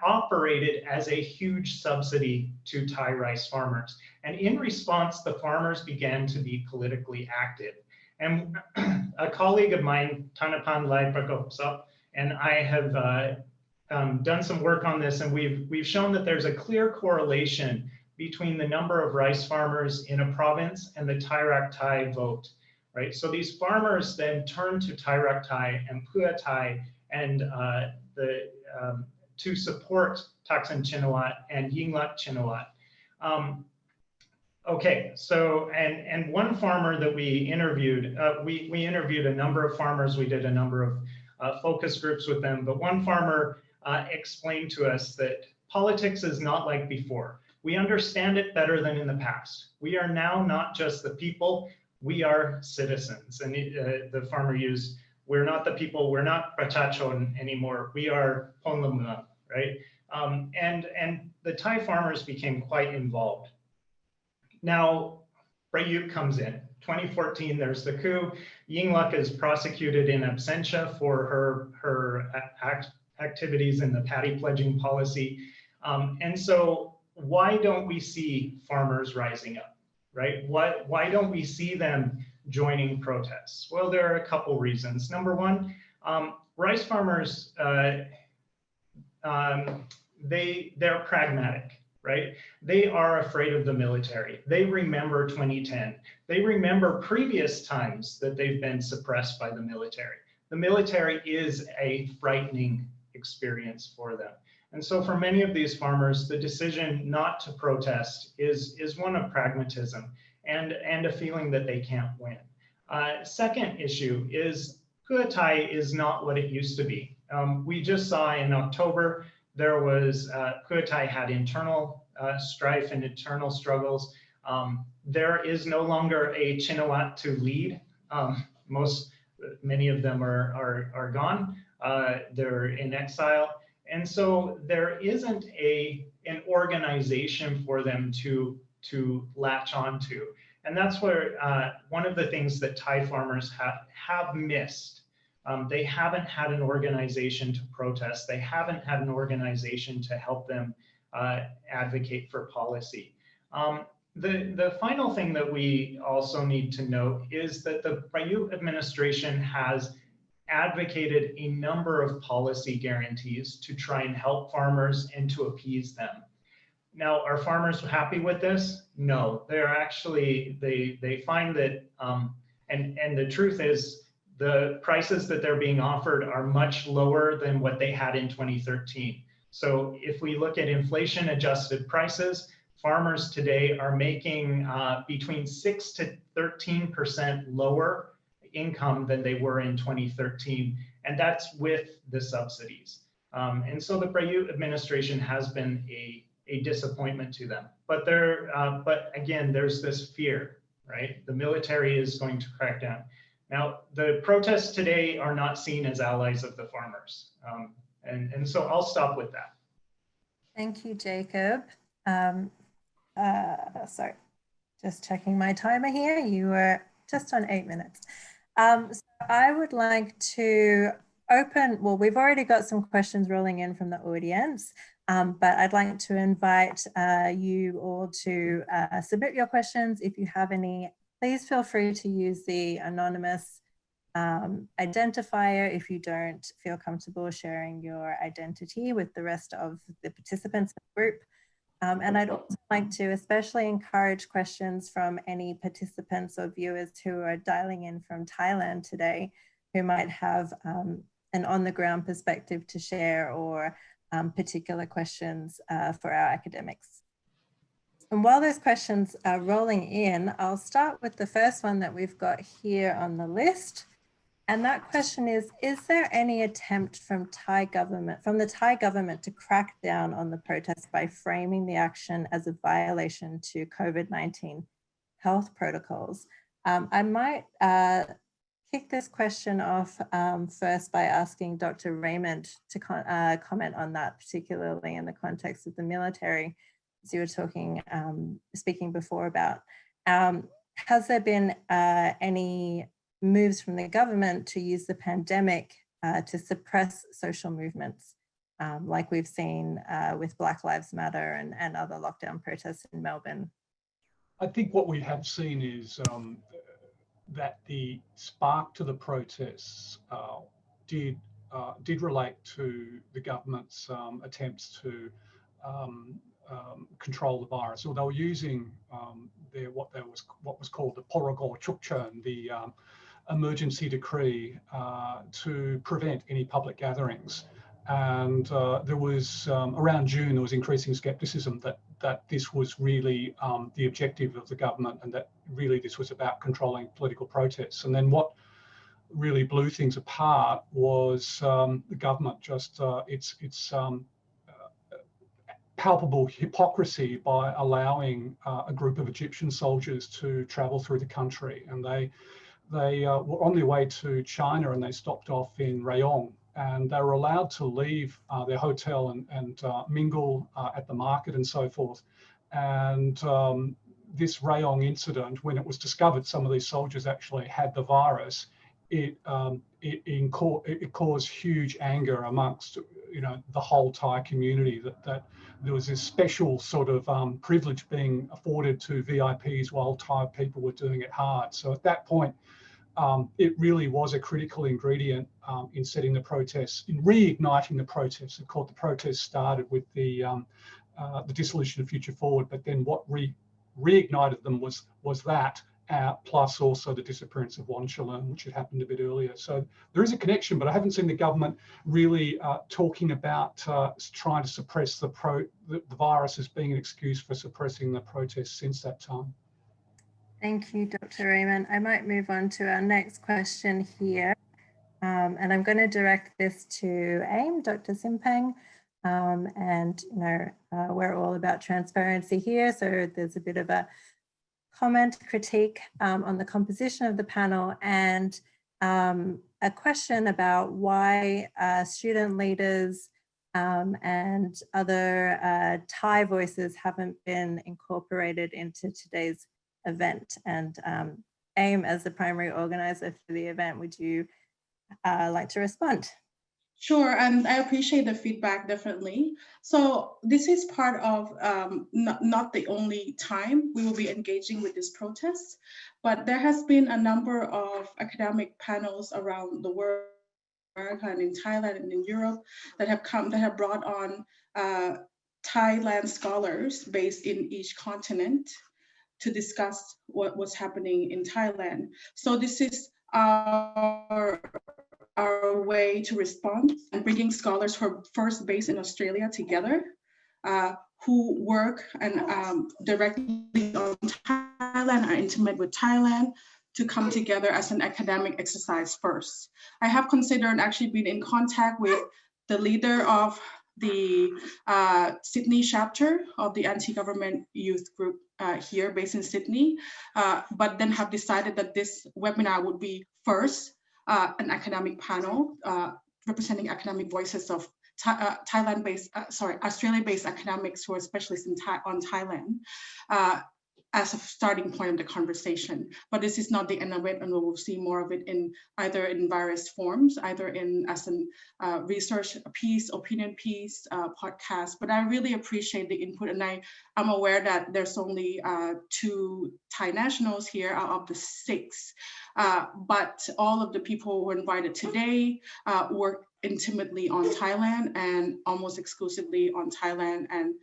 operated as a huge subsidy to Thai rice farmers. And in response, the farmers began to be politically active. And a colleague of mine, Thanapan Laiprakopsop, and I have done some work on this, and we've shown that there's a clear correlation between the number of rice farmers in a province and the Thai Thai vote. Right, so these farmers then turn to Thai Thai and Phua Thai and to support Thaksin Shinawatra and Yingluck Shinawatra. Okay, so and one farmer that we interviewed, we interviewed a number of farmers. We did a number of focus groups with them, but one farmer explained to us that politics is not like before. We understand it better than in the past. We are now not just the people. We are citizens. And the farmer used, we're not the people, we're not Prachachon anymore, we are Ponlamuang, right? And the Thai farmers became quite involved. Now, Prayuth comes in. 2014, there's the coup. Yingluck is prosecuted in absentia for her activities in the paddy pledging policy. And so why don't we see farmers rising up, right? Why don't we see them joining protests? Well, there are a couple reasons. Number one, rice farmers, they're pragmatic, right? They are afraid of the military. They remember 2010. They remember previous times that they've been suppressed by the military. The military is a frightening experience for them. And so for many of these farmers, the decision not to protest is one of pragmatism and a feeling that they can't win. Second issue is Kua Thai is not what it used to be. We just saw in October, there was, Kua Thai had internal strife and internal struggles. There is no longer a Chinawat to lead. Many of them are gone. They're in exile. And so there isn't an organization for them to latch onto. And that's where one of the things that Thai farmers have missed. They haven't had an organization to protest. They haven't had an organization to help them advocate for policy. The final thing that we also need to note is that the Prayuth administration has advocated a number of policy guarantees to try and help farmers and to appease them. Now, are farmers happy with this? No, they're actually, they find that, and the truth is the prices that they're being offered are much lower than what they had in 2013. So if we look at inflation adjusted prices, farmers today are making between 6 to 13% lower income than they were in 2013, and that's with the subsidies. And so the Prayuth administration has been a disappointment to them. But but again, there's this fear, right? The military is going to crack down. Now, the protests today are not seen as allies of the farmers. And so I'll stop with that. Thank you, Jacob. Sorry, just checking my timer here. You were just on 8 minutes. So I would like to open, well, we've already got some questions rolling in from the audience, but I'd like to invite you all to submit your questions. If you have any, please feel free to use the anonymous identifier if you don't feel comfortable sharing your identity with the rest of the participants in the group. And I'd also like to especially encourage questions from any participants or viewers who are dialing in from Thailand today, who might have an on-the-ground perspective to share or particular questions for our academics. And while those questions are rolling in, I'll start with the first one that we've got here on the list. And that question is there any attempt from the Thai government to crack down on the protests by framing the action as a violation to COVID-19 health protocols? I might kick this question off first by asking Dr. Raymond to comment on that, particularly in the context of the military, as you were speaking before about. Has there been any moves from the government to use the pandemic to suppress social movements, like we've seen with Black Lives Matter and other lockdown protests in Melbourne? I think what we have seen is that the spark to the protests did relate to the government's attempts to control the virus, or they were using what was called the Porogor Chukchurn, the emergency decree to prevent any public gatherings. And there was, around June, there was increasing skepticism that this was really the objective of the government, and that really this was about controlling political protests. And then what really blew things apart was the government just, its palpable hypocrisy by allowing a group of Egyptian soldiers to travel through the country. And they were on their way to China, and they stopped off in Rayong, and they were allowed to leave their hotel and mingle at the market and so forth. And this Rayong incident, when it was discovered some of these soldiers actually had the virus, it caused huge anger amongst the whole Thai community, that there was this special sort of privilege being afforded to VIPs while Thai people were doing it hard. So at that point, it really was a critical ingredient in setting the protests, in reigniting the protests. Of course, the protests started with the dissolution of Future Forward, but then what reignited them was that, plus also the disappearance of Chavalin, which had happened a bit earlier. So there is a connection, but I haven't seen the government really talking about trying to suppress the virus as being an excuse for suppressing the protests since that time. Thank you, Dr. Raymond. I might move on to our next question here. And I'm going to direct this to AIM, Dr. Sinpeng. And, we're all about transparency here. So there's a bit of a comment, critique on the composition of the panel, and a question about why student leaders and other Thai voices haven't been incorporated into today's event. And AIM, as the primary organizer for the event, would you like to respond? Sure, and I appreciate the feedback, definitely. So this is part of not the only time we will be engaging with this protest, but there has been a number of academic panels around the world, America and in Thailand and in Europe, that have brought on Thailand scholars based in each continent to discuss what was happening in Thailand. So this is our way to respond, and bringing scholars who are first based in Australia together, who work and directly on Thailand, are intimate with Thailand, to come together as an academic exercise first. I have considered and actually been in contact with the leader of the Sydney chapter of the anti-government youth group here based in Sydney, but then have decided that this webinar would be first an academic panel representing academic voices of Australia-based academics who are specialists on Thailand as a starting point of the conversation. But this is not the end of it, and we will see more of it in either in various forms, either as a research piece, opinion piece, podcast. But I really appreciate the input, and I'm aware that there's only 2 Thai nationals here out of the 6. But all of the people who were invited today work intimately on Thailand and almost exclusively on Thailand, and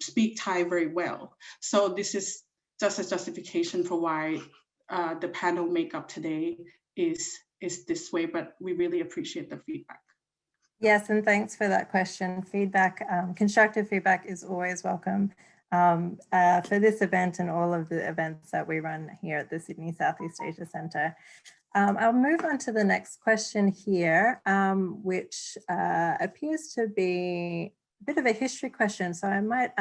speak Thai very well. So this is just a justification for why the panel makeup today is this way, but we really appreciate the feedback. Yes, and thanks for that question. Feedback, constructive feedback is always welcome for this event and all of the events that we run here at the Sydney Southeast Asia Centre. I'll move on to the next question here, which appears to be a bit of a history question. So I might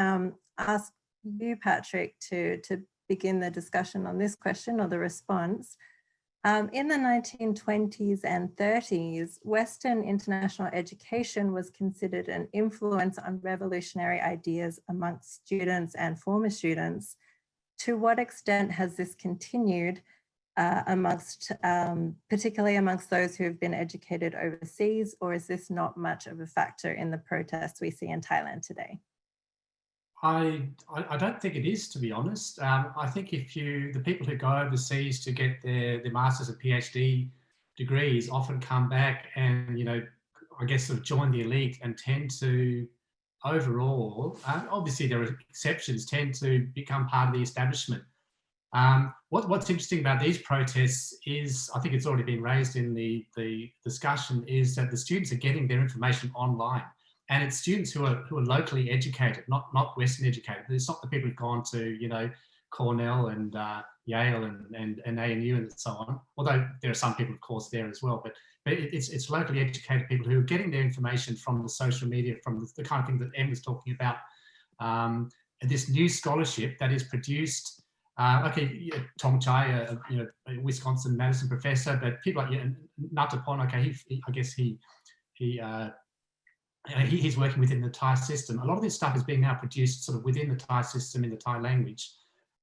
ask you, Patrick, to begin the discussion on this question or the response. In the 1920s and 30s, Western international education was considered an influence on revolutionary ideas amongst students and former students. To what extent has this continued particularly amongst those who have been educated overseas, or is this not much of a factor in the protests we see in Thailand today? I don't think it is, to be honest. I think the people who go overseas to get their master's and PhD degrees often come back and, I guess sort of join the elite and tend to, overall, obviously there are exceptions, tend to become part of the establishment. What's interesting about these protests is, I think it's already been raised in the discussion, is that the students are getting their information online. And it's students who are locally educated, not Western educated. It's not the people who've gone to, Cornell and Yale and ANU and so on. Although there are some people, of course, there as well. But it's locally educated people who are getting their information from the social media, from the kind of thing that Em was talking about. This new scholarship that is produced Okay, yeah, Tom Chai, you know, a Wisconsin Madison professor, but people like Natapon, okay, I guess he's working within the Thai system. A lot of this stuff is being now produced sort of within the Thai system in the Thai language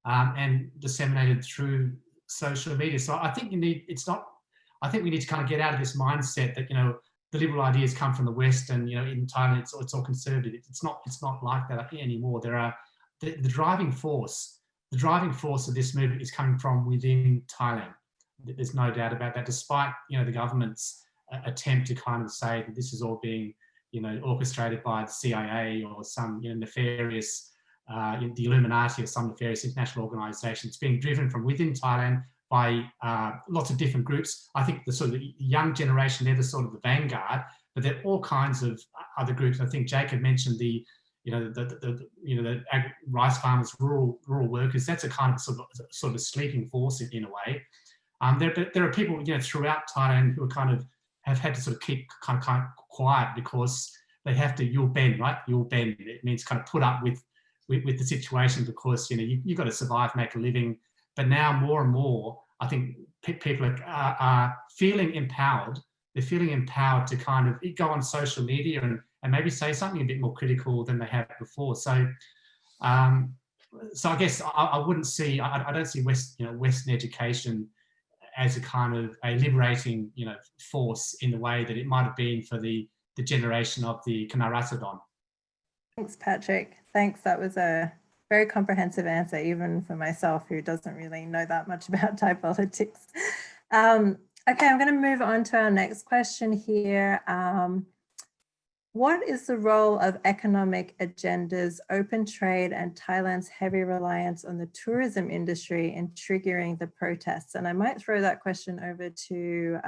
and disseminated through social media. So I think I think we need to kind of get out of this mindset that, you know, the liberal ideas come from the West and, you know, in Thailand it's all conservative. It's not like that anymore. There are the driving force of this movement is coming from within Thailand. There's no doubt about that, despite, you know, the government's attempt to kind of say that this is all being, you know, orchestrated by the CIA or some, you know, nefarious, the Illuminati or some nefarious international organisation. It's being driven from within Thailand by lots of different groups. I think the sort of the young generation, they're the sort of the vanguard, but there are all kinds of other groups. I think Jacob mentioned the rice farmers, rural workers. That's a kind of sort of a sleeping force in a way. There are people, you know, throughout Thailand who are kind of have had to sort of keep kind of quiet because they have to you'll bend, right? You'll bend. It means kind of put up with the situation because, you know, you've got to survive, make a living. But now more and more, I think people are feeling empowered. They're feeling empowered to kind of go on social media and maybe say something a bit more critical than they have before. So, so I guess I wouldn't see, I don't see Western education as a kind of a liberating, you know, force in the way that it might have been for the generation of the Kanarasadon. Thanks, Patrick. Thanks. That was a very comprehensive answer, even for myself, who doesn't really know that much about Thai politics. Okay, I'm going to move on to our next question here. What is the role of economic agendas, open trade, and Thailand's heavy reliance on the tourism industry in triggering the protests? And I might throw that question over to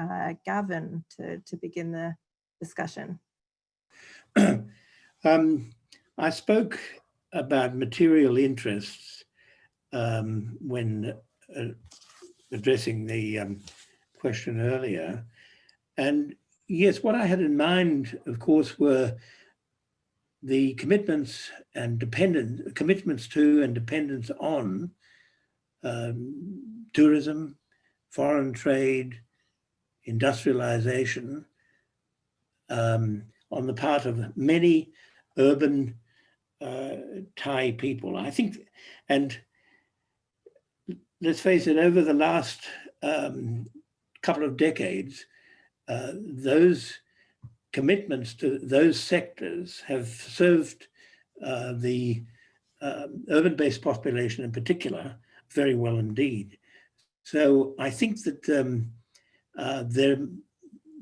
Gavan to begin the discussion. I spoke about material interests when addressing the question earlier. And yes, what I had in mind, of course, were the commitments to and dependence on tourism, foreign trade, industrialization on the part of many urban Thai people. I think, and let's face it, over the last couple of decades, those commitments to those sectors have served the urban-based population in particular very well indeed. So I think that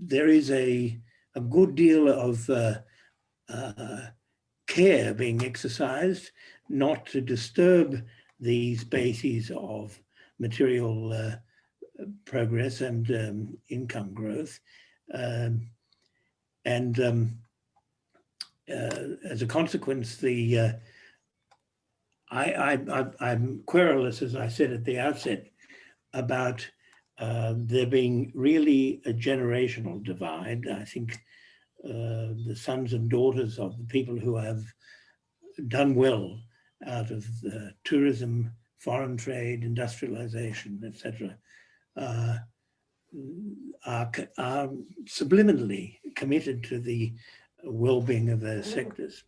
there is a good deal of care being exercised not to disturb these bases of material progress and income growth. And as a consequence, I'm querulous, as I said at the outset, about there being really a generational divide. I think the sons and daughters of the people who have done well out of tourism, foreign trade, industrialization, etc., are subliminally committed to the well-being of those sectors.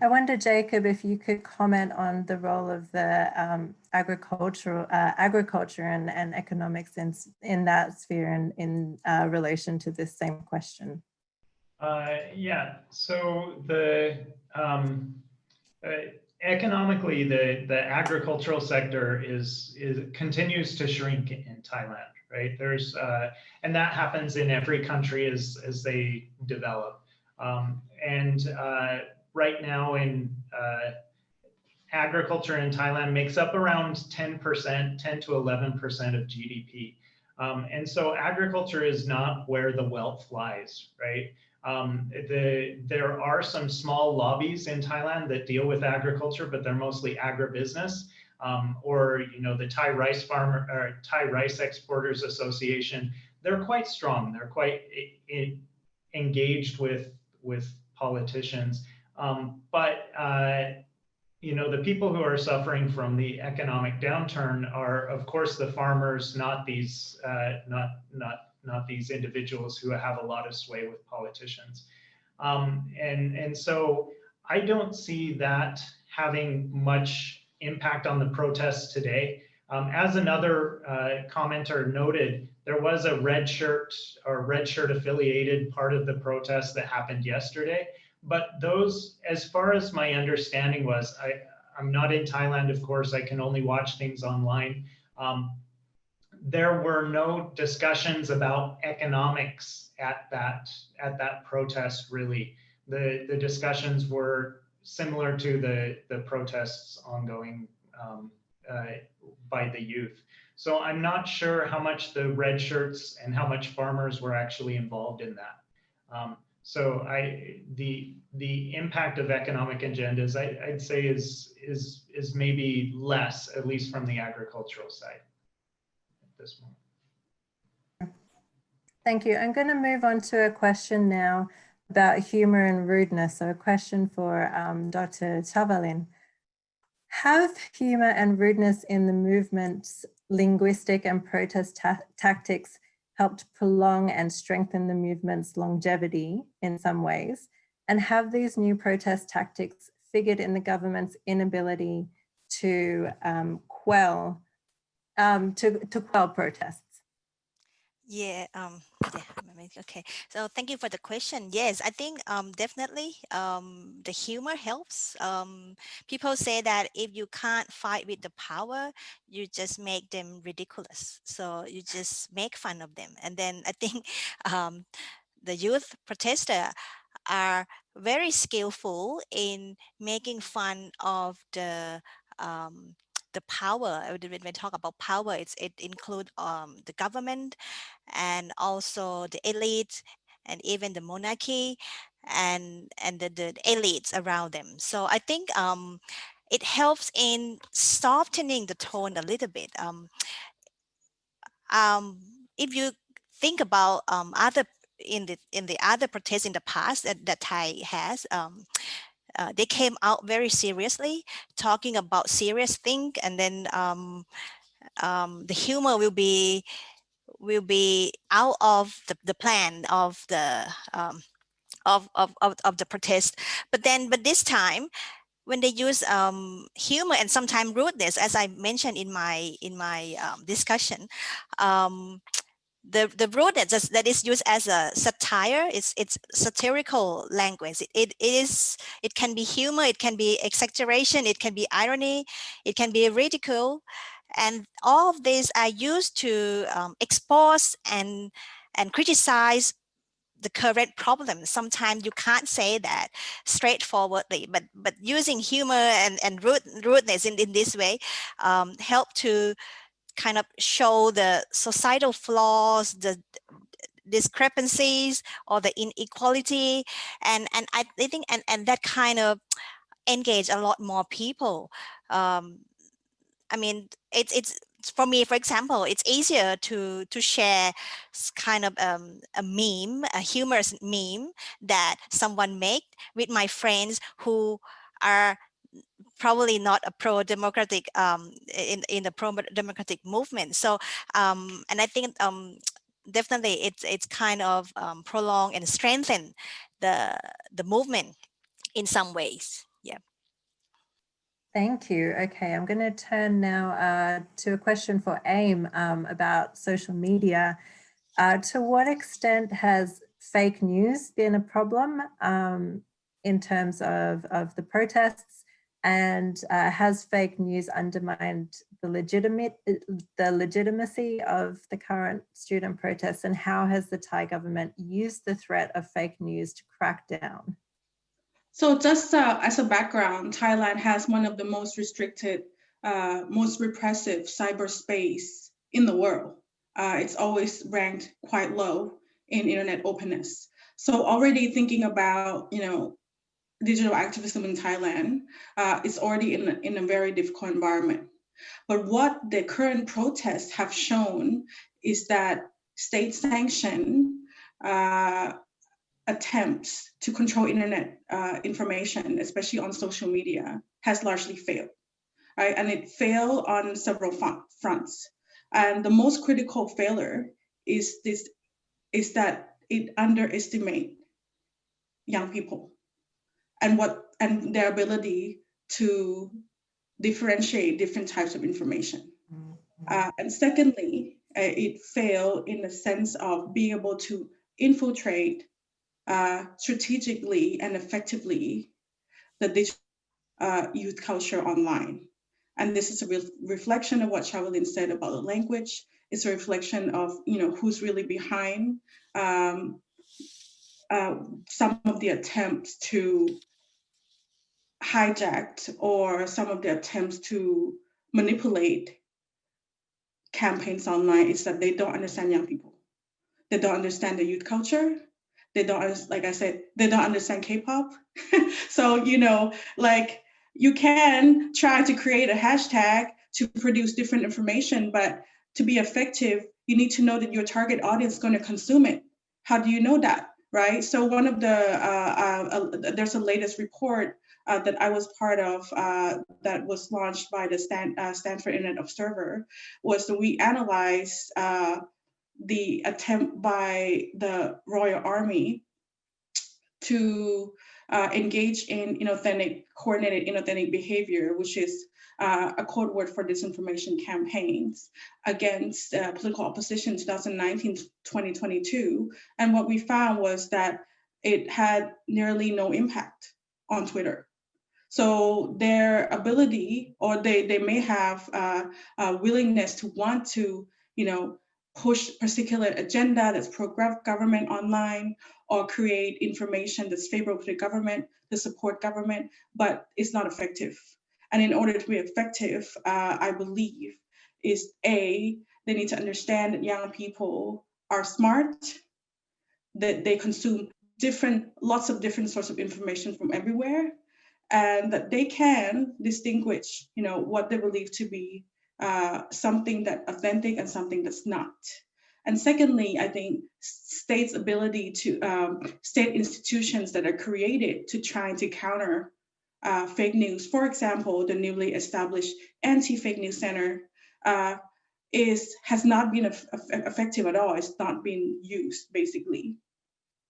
I wonder, Jacob, if you could comment on the role of the agriculture and economics in that sphere and in relation to this same question. Yeah, so the economically, the agricultural sector continues to shrink in Thailand, right? There's and that happens in every country as they develop. Right now in agriculture in Thailand makes up around 10%, 10 to 11% of GDP. And so agriculture is not where the wealth lies, right? There are some small lobbies in Thailand that deal with agriculture, but they're mostly agribusiness, or the Thai Rice Farmer or Thai Rice Exporters Association. They're quite strong. They're quite engaged with politicians, but you know, the people who are suffering from the economic downturn are, of course, the farmers, not these not these individuals who have a lot of sway with politicians. And so I don't see that having much impact on the protests today. As another commenter noted, there was a red shirt or red shirt affiliated part of the protest that happened yesterday. But those, as far as my understanding was, I'm not in Thailand, of course, I can only watch things online. There were no discussions about economics at that protest, really. The discussions were similar to the protests ongoing by the youth. So I'm not sure how much the red shirts and how much farmers were actually involved in that. So the impact of economic agendas, I'd say is maybe less, at least from the agricultural side at this moment. Thank you. I'm going to move on to a question now about humor and rudeness. So a question for Dr. Chavalin. Have humor and rudeness in the movement's linguistic and protest tactics helped prolong and strengthen the movement's longevity in some ways? And have these new protest tactics figured in the government's inability to quell protests? Yeah, okay. So thank you for the question. Yes, I think definitely the humor helps. People say that if you can't fight with the power, you just make them ridiculous. So you just make fun of them. And then I think the youth protesters are very skillful in making fun of the power. When we talk about power, it includes the government and also the elite and even the monarchy and the elites around them. So I think it helps in softening the tone a little bit. If you think about other in the other protests in the past that Thai has, they came out very seriously, talking about serious things, and then the humor will be out of the plan of the of the protest. But this time, when they use humor and sometimes rudeness, as I mentioned in my discussion, the rudeness that is used as a satire, it's satirical language. It can be humor, it can be exaggeration, it can be irony, it can be ridicule, and all of these are used to expose and criticize the current problem. Sometimes you can't say that straightforwardly, but using humor and rudeness in this way help to kind of show the societal flaws, the discrepancies or the inequality, and I think and that kind of engage a lot more people. I mean, it's for me, for example, it's easier to share kind of a meme, a humorous meme that someone make with my friends who are probably not a pro-democratic in the pro-democratic movement. So and I think definitely it's kind of prolong and strengthen the movement in some ways. Yeah. Thank you. Okay, I'm going to turn now to a question for AIM about social media. To what extent has fake news been a problem in terms of the protests, and has fake news undermined the legitimacy of the current student protests, and how has the Thai government used the threat of fake news to crack down? So just as a background, Thailand has one of the most restricted, most repressive cyberspace in the world. It's always ranked quite low in internet openness. So already thinking about, digital activism in Thailand, it's already in a very difficult environment. But what the current protests have shown is that state-sanctioned attempts to control internet information, especially on social media, has largely failed, right? And it failed on several fronts. And the most critical failure is that it underestimates young people and their ability to differentiate different types of information. And secondly, it failed in the sense of being able to infiltrate strategically and effectively the digital youth culture online. And this is a reflection of what Chavalin said about the language. It's a reflection of who's really behind some of the attempts to hijack or some of the attempts to manipulate campaigns online. Is that they don't understand young people. They don't understand the youth culture. They don't, like I said, they don't understand K-pop. So, like you can try to create a hashtag to produce different information, but to be effective, you need to know that your target audience is going to consume it. How do you know that, right? So one of the, there's a latest report that I was part of that was launched by the Stanford Internet Observer, was that we analyzed the attempt by the Royal Army to engage in coordinated inauthentic behavior, which is a code word for disinformation campaigns against political opposition 2019-2022. And what we found was that it had nearly no impact on Twitter. So their ability, or they may have a willingness to want to, push particular agenda that's pro-government online, or create information that's favorable to the government, to support government, but it's not effective. And in order to be effective, I believe, is they need to understand that young people are smart, that they consume lots of different sorts of information from everywhere, and that they can distinguish, what they believe to be something that's authentic and something that's not. And secondly, I think states' ability to, state institutions that are created to try to counter fake news. For example, the newly established Anti-Fake News Center has not been effective at all. It's not been used, basically.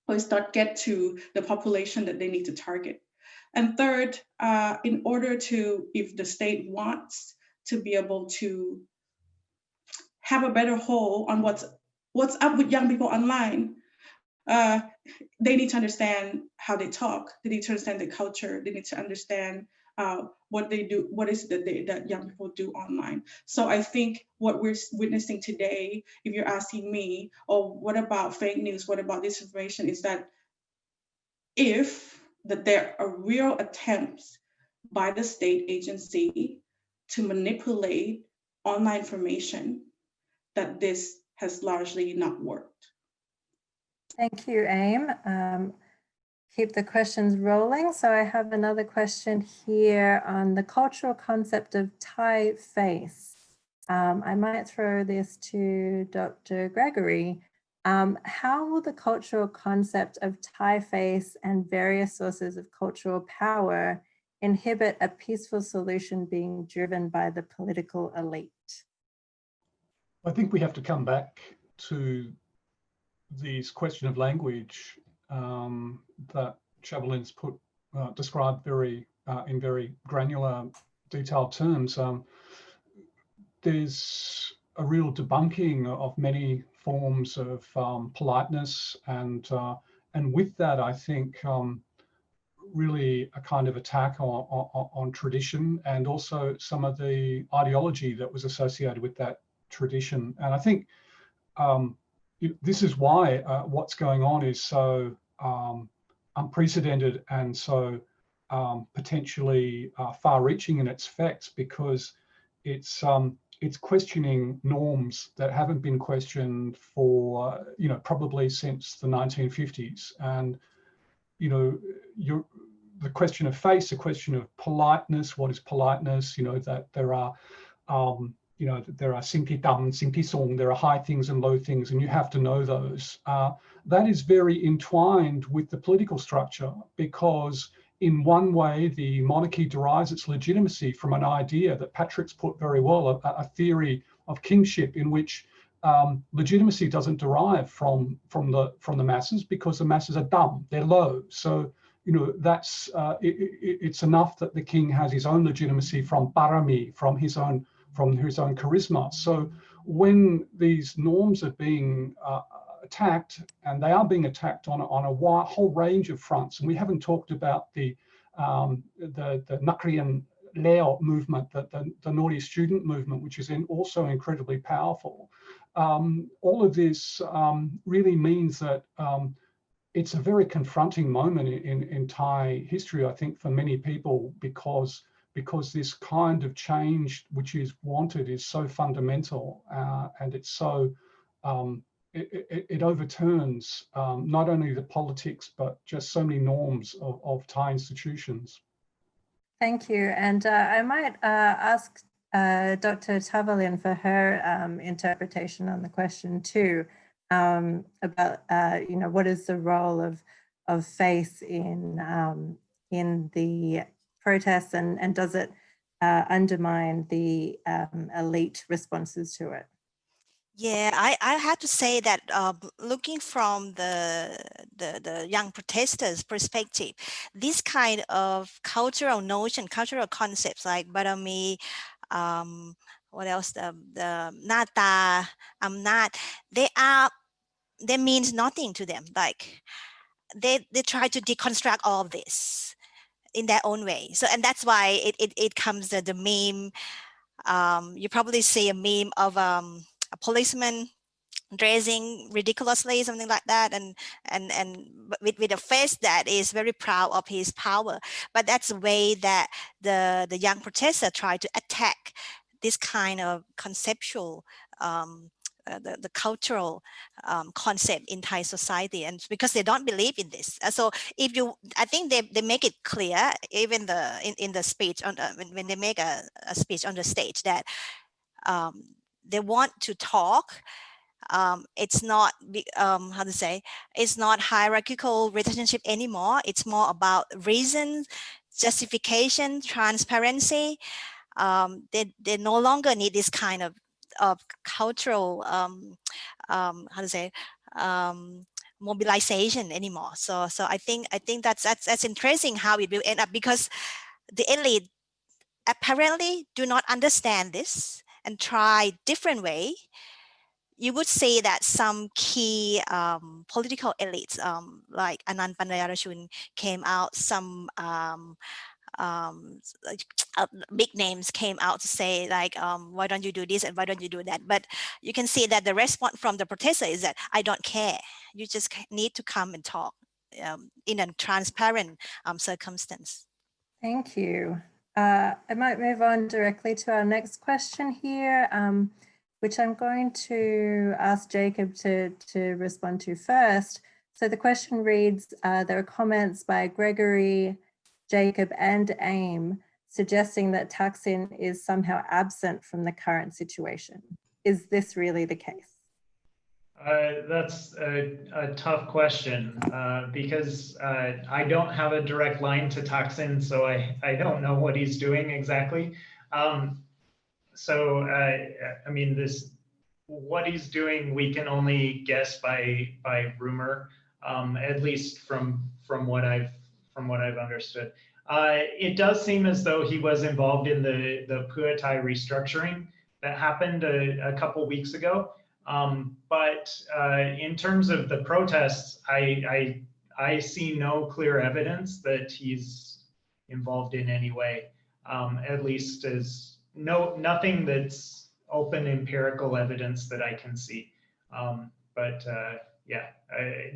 Or it's not get to the population that they need to target. And third, in order to, if the state wants to be able to have a better hold on what's up with young people online, they need to understand how they talk. They need to understand the culture. They need to understand what they do, what is it that young people do online. So I think what we're witnessing today, if you're asking me, oh, what about fake news? What about disinformation? Is that there are real attempts by the state agency to manipulate online information, that this has largely not worked. Thank you, Aim. Keep the questions rolling. So I have another question here on the cultural concept of Thai face. I might throw this to Dr. Gregory. How will the cultural concept of Thai face and various sources of cultural power inhibit a peaceful solution being driven by the political elite? I think we have to come back to this question of language that Chavalin's described in very granular, detailed terms. There's a real debunking of many forms of politeness, and with that, I think really a kind of attack on tradition, and also some of the ideology that was associated with that tradition. And I think this is why what's going on is so unprecedented and so potentially far-reaching in its effects, because it's questioning norms that haven't been questioned for probably since the 1950s. And the question of face, the question of politeness, what is politeness? That there are you know, there are Simpi Dam, Simpi Song, there are high things and low things, and you have to know those. That is very entwined with the political structure, because in one way, the monarchy derives its legitimacy from an idea that Patrick's put very well, a theory of kingship in which legitimacy doesn't derive from the masses, because the masses are dumb, they're low. So, you know, that's it's enough that the king has his own legitimacy from parami, from his own charisma. So when these norms are being attacked, and they are being attacked on a whole range of fronts, and we haven't talked about the Nakrian Leo movement, the naughty student movement, which is also incredibly powerful. All of this really means that it's a very confronting moment in Thai history, I think, for many people, because this kind of change which is wanted is so fundamental, and it's so it overturns not only the politics but just so many norms of Thai institutions. Thank you, and I might ask Dr. Chavalin for her interpretation on the question too, about you know, what is the role of faith in the protests, and does it undermine the elite responses to it? Yeah, I had to say that looking from the young protesters' perspective, this kind of cultural notion, cultural concepts like barami, what else, the nata, amnat, they means nothing to them. Like they try to deconstruct all of this in their own way. So, and that's why it comes the meme. You probably see a meme of a policeman dressing ridiculously, something like that, and with a face that is very proud of his power. But that's the way that the young protester try to attack this kind of conceptual the cultural concept in Thai society, and because they don't believe in this. So if you, I think they make it clear, even in the speech on when they make a speech on the stage, that they want to talk. It's not how to say, it's not hierarchical relationship anymore. It's more about reason, justification, transparency. They no longer need this kind of cultural how to say mobilization anymore. So I think that's interesting how it will end up, because the elite apparently do not understand this and try different way. You would say that some key political elites like Anand Panayarachun came out, some big names came out to say like, why don't you do this and why don't you do that? But you can see that the response from the protester is that I don't care. You just need to come and talk in a transparent circumstance. Thank you. I might move on directly to our next question here, which I'm going to ask Jacob to respond to first. So the question reads, there are comments by Gregory, Jacob and AIM suggesting that Thaksin is somehow absent from the current situation. Is this really the case? That's a tough question because I don't have a direct line to Thaksin, so I don't know what he's doing exactly. I mean, what he's doing, we can only guess by rumor, at least from what I've understood. It does seem as though he was involved in the Pheu Thai restructuring that happened a couple weeks ago. But in terms of the protests, I see no clear evidence that he's involved in any way, at least as nothing that's open empirical evidence that I can see. Yeah,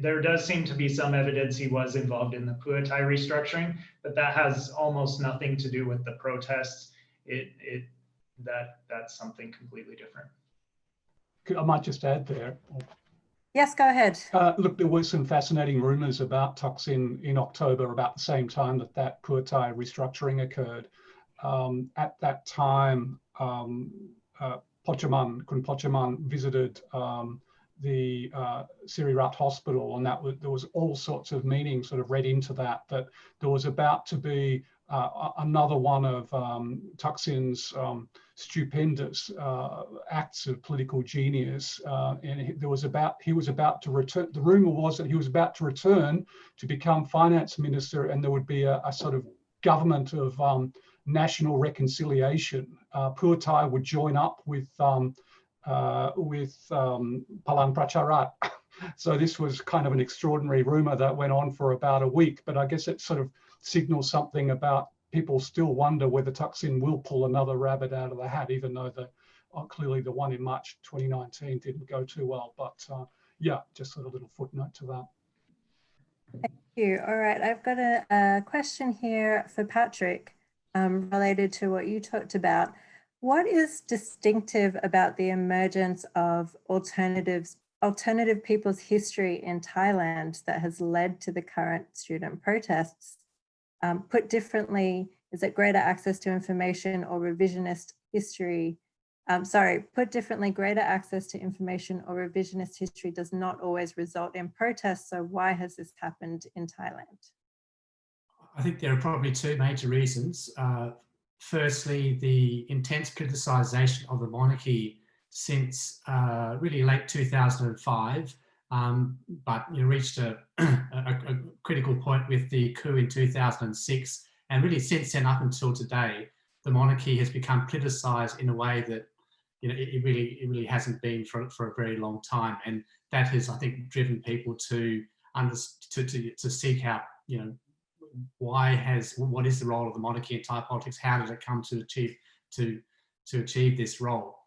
there does seem to be some evidence he was involved in the Pheu Thai restructuring, but that has almost nothing to do with the protests. That's something completely different. I might just add there. Yes, go ahead. Look, there were some fascinating rumours about Thaksin in October, about the same time that Pheu Thai restructuring occurred. At that time, Kun Pochaman visited the Sirirat hospital, and there was all sorts of meaning sort of read into that there was about to be another one of Thaksin's stupendous acts of political genius, and he was about to return. The rumor was that he was about to return to become finance minister, and there would be a sort of government of national reconciliation. Purtai would join up with Palang Pracharat. So this was kind of an extraordinary rumor that went on for about a week, but I guess it sort of signals something about people still wonder whether Thaksin will pull another rabbit out of the hat, even though clearly the one in March 2019 didn't go too well. But yeah, just sort of a little footnote to that. Thank you. All right, I've got a question here for Patrick related to what you talked about. What is distinctive about the emergence of alternative people's history in Thailand that has led to the current student protests? Put differently, is it greater access to information or revisionist history? Put differently, greater access to information or revisionist history does not always result in protests. So why has this happened in Thailand? I think there are probably two major reasons. Firstly, the intense criticisation of the monarchy since really late 2005, but reached a critical point with the coup in 2006. And really since then up until today, the monarchy has become politicised in a way that it really hasn't been for a very long time. And that has, I think, driven people to seek out, what is the role of the monarchy in Thai politics? How did it come to achieve this role?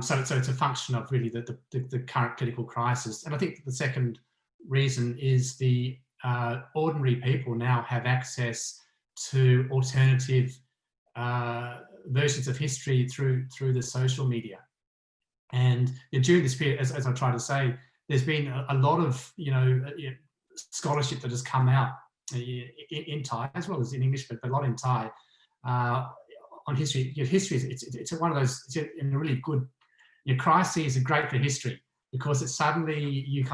So it's a function of really the current political crisis. And I think the second reason is the ordinary people now have access to alternative versions of history through the social media. And during this period, as I try to say, there's been a lot of scholarship that has come out in Thai as well as in English, but a lot in Thai on history. History it's one of those, it's in a really good. Crises are great for history because it's suddenly you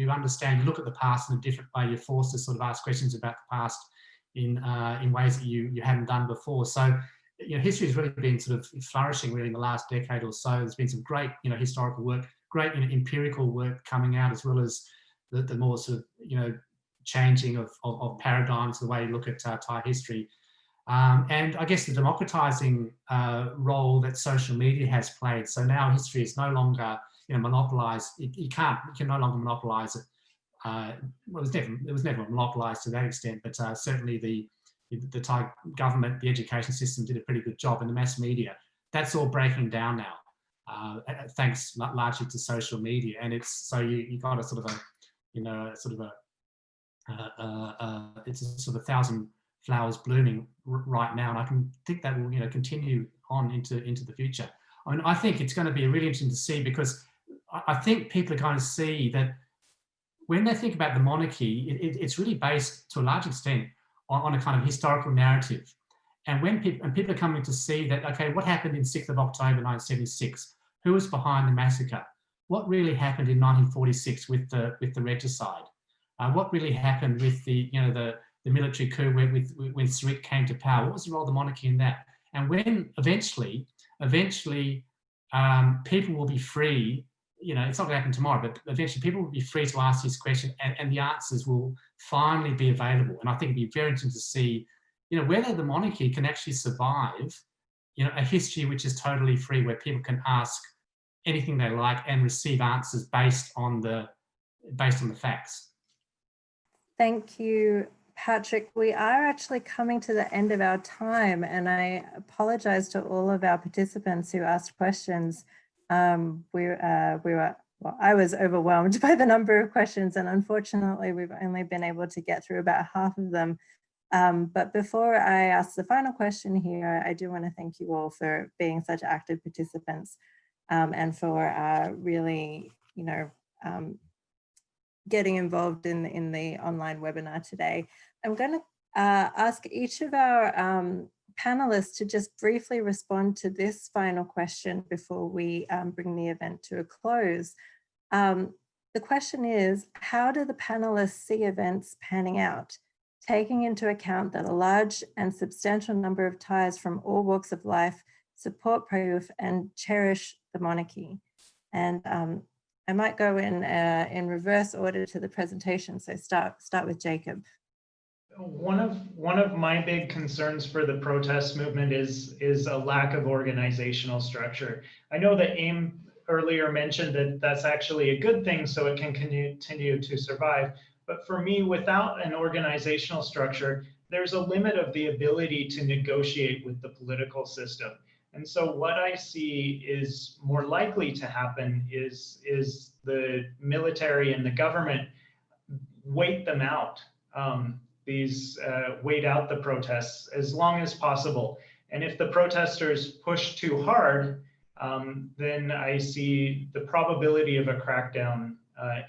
understand, you look at the past in a different way. You're forced to sort of ask questions about the past in ways that you hadn't done before. So history has really been sort of flourishing really in the last decade or so. There's been some great historical work, great empirical work coming out, as well as the more sort of changing of paradigms, the way you look at Thai history. And I guess the democratizing role that social media has played. So now history is no longer monopolized. You can no longer monopolize it. Well, it was never monopolized to that extent, but certainly the Thai government, the education system did a pretty good job, and the mass media. That's all breaking down now, thanks largely to social media. And it's so you got a sort of it's a sort of thousand flowers blooming right now, and I can think that will continue on into the future. I mean, I think it's going to be really interesting to see, because I think people are going to see that when they think about the monarchy, it's really based to a large extent on a kind of historical narrative. And when people are coming to see that, okay, what happened in 6th of October 1976? Who was behind the massacre? What really happened in 1946 with the regicide? What really happened with the military coup when SSEAC came to power? What was the role of the monarchy in that? And when eventually people will be free, it's not going to happen tomorrow, but eventually people will be free to ask this question, and the answers will finally be available. And I think it'd be very interesting to see, whether the monarchy can actually survive, a history which is totally free, where people can ask anything they like and receive answers based on the facts. Thank you, Patrick. We are actually coming to the end of our time, and I apologize to all of our participants who asked questions. I was overwhelmed by the number of questions, and unfortunately we've only been able to get through about half of them. But before I ask the final question here, I do want to thank you all for being such active participants, and for really, getting involved in the online webinar today. I'm going to ask each of our panelists to just briefly respond to this final question before we bring the event to a close. The question is, how do the panelists see events panning out, taking into account that a large and substantial number of Thais from all walks of life support Prayuth and cherish the monarchy? And I might go in reverse order to the presentation. So start with Jacob. One of my big concerns for the protest movement is a lack of organizational structure. I know that AIM earlier mentioned that that's actually a good thing, so it can continue to survive. But for me, without an organizational structure, there's a limit of the ability to negotiate with the political system. And so what I see is more likely to happen is the military and the government wait them out. Wait out the protests as long as possible. And if the protesters push too hard, then I see the probability of a crackdown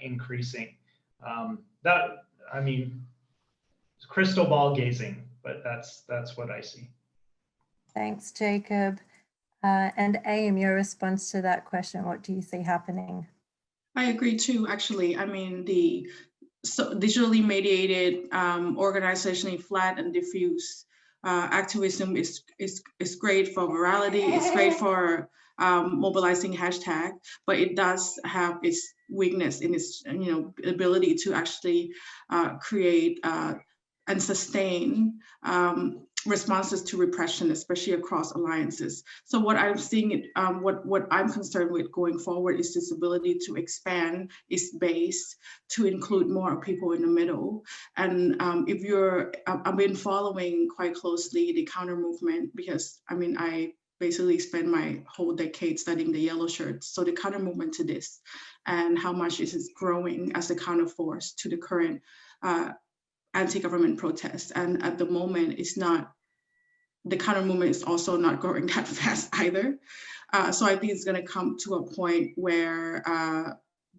increasing. I mean, crystal ball gazing, but that's what I see. Thanks, Jacob. And AIM, your response to that question, what do you see happening? I agree too, actually. I mean, digitally mediated, organizationally flat and diffuse activism is great for virality. It's great for mobilizing hashtag, but it does have its weakness in its ability to actually create and sustain responses to repression, especially across alliances. So what I'm seeing, what I'm concerned with going forward is this ability to expand its base to include more people in the middle. And I've been following quite closely the counter movement because I basically spent my whole decade studying the yellow shirts. So the counter movement to this and how much it is growing as a counter force to the current anti-government protests. And at the moment, the counter movement is also not growing that fast either. So I think it's going to come to a point where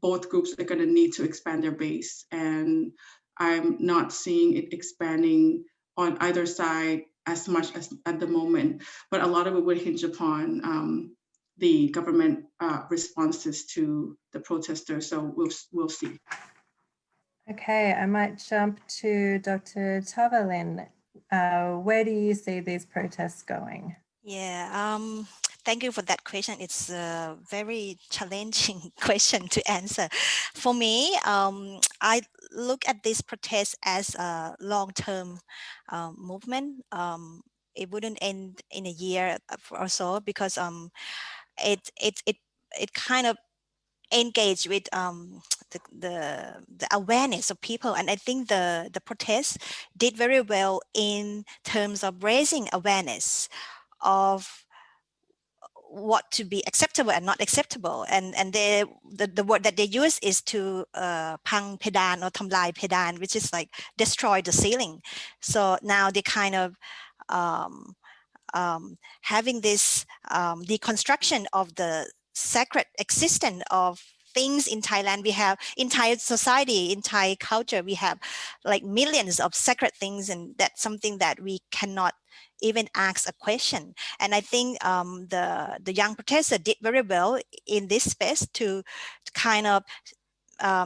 both groups are going to need to expand their base. And I'm not seeing it expanding on either side as much as at the moment, but a lot of it will hinge upon the government responses to the protesters. So we'll see. Okay, I might jump to Dr. Chavalin. Where do you see these protests going? Yeah, thank you for that question. It's a very challenging question to answer. For me, I look at this protest as a long-term movement. It wouldn't end in a year or so because it kind of engage with the awareness of people, and I think the protests did very well in terms of raising awareness of what to be acceptable and not acceptable, and the word that they use is to pang pedan or tamlai pedan, which is like destroy the ceiling. So now they kind of having this deconstruction of the sacred existence of things in Thailand. We have in Thai society, in Thai culture, we have like millions of sacred things, and that's something that we cannot even ask a question. And I think the young protester did very well in this space to kind of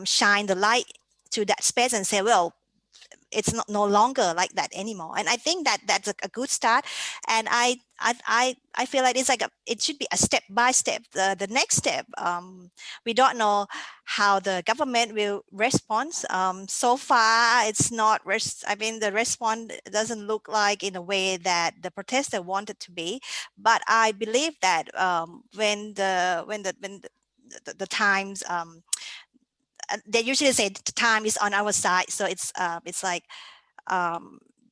shine the light to that space and say, well, it's no longer like that anymore. And I think that that's a good start. And I feel like it's like it should be a step by step. The next step, we don't know how the government will respond. So far, it's not. The response doesn't look like in a way that the protester wanted to be. But I believe that when the times. They usually say the time is on our side, so it's like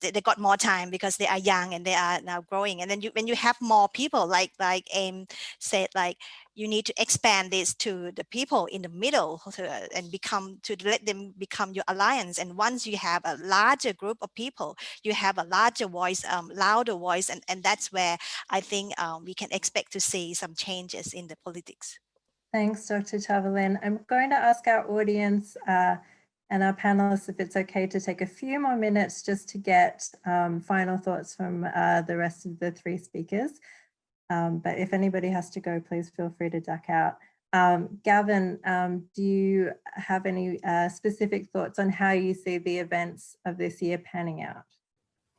they got more time because they are young and they are now growing. And then when you have more people, like AIM said, like you need to expand this to the people in the middle and let them become your alliance. And once you have a larger group of people, you have a larger voice, louder voice, and that's where I think we can expect to see some changes in the politics. Thanks, Dr. Chavalin. I'm going to ask our audience And our panelists, if it's okay to take a few more minutes just to get final thoughts from the rest of the 3 speakers. But if anybody has to go, please feel free to duck out. Gavan, do you have any specific thoughts on how you see the events of this year panning out?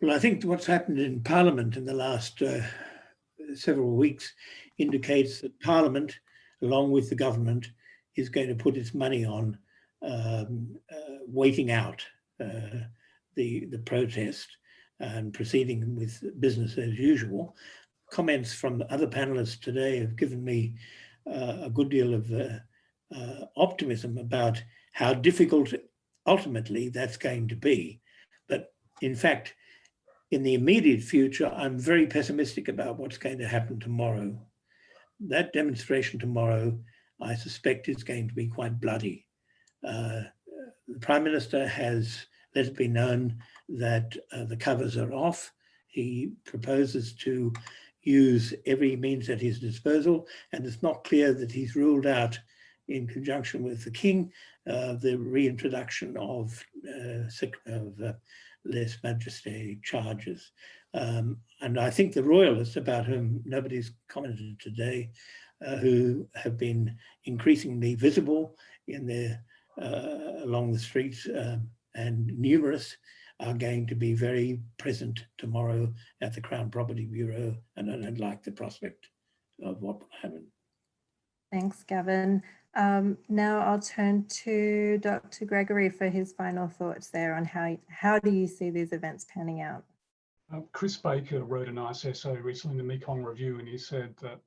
Well, I think what's happened in Parliament in the last several weeks indicates that Parliament, along with the government, is going to put its money on waiting out the protest and proceeding with business as usual. Comments from other panelists today have given me a good deal of optimism about how difficult ultimately that's going to be. But in fact, in the immediate future, I'm very pessimistic about what's going to happen tomorrow. That demonstration tomorrow, I suspect, is going to be quite bloody. The Prime Minister has let it be known that the covers are off. He proposes to use every means at his disposal, and it's not clear that he's ruled out, in conjunction with the King, the reintroduction of lèse majesté charges. And I think the royalists, about whom nobody's commented today, who have been increasingly visible in their along the streets and numerous, are going to be very present tomorrow at the Crown Property Bureau, and I don't like the prospect of what will happen. Thanks, Gavan. Now I'll turn to Dr. Gregory for his final thoughts there on how do you see these events panning out? Chris Baker wrote a nice essay recently in the Mekong Review, and he said that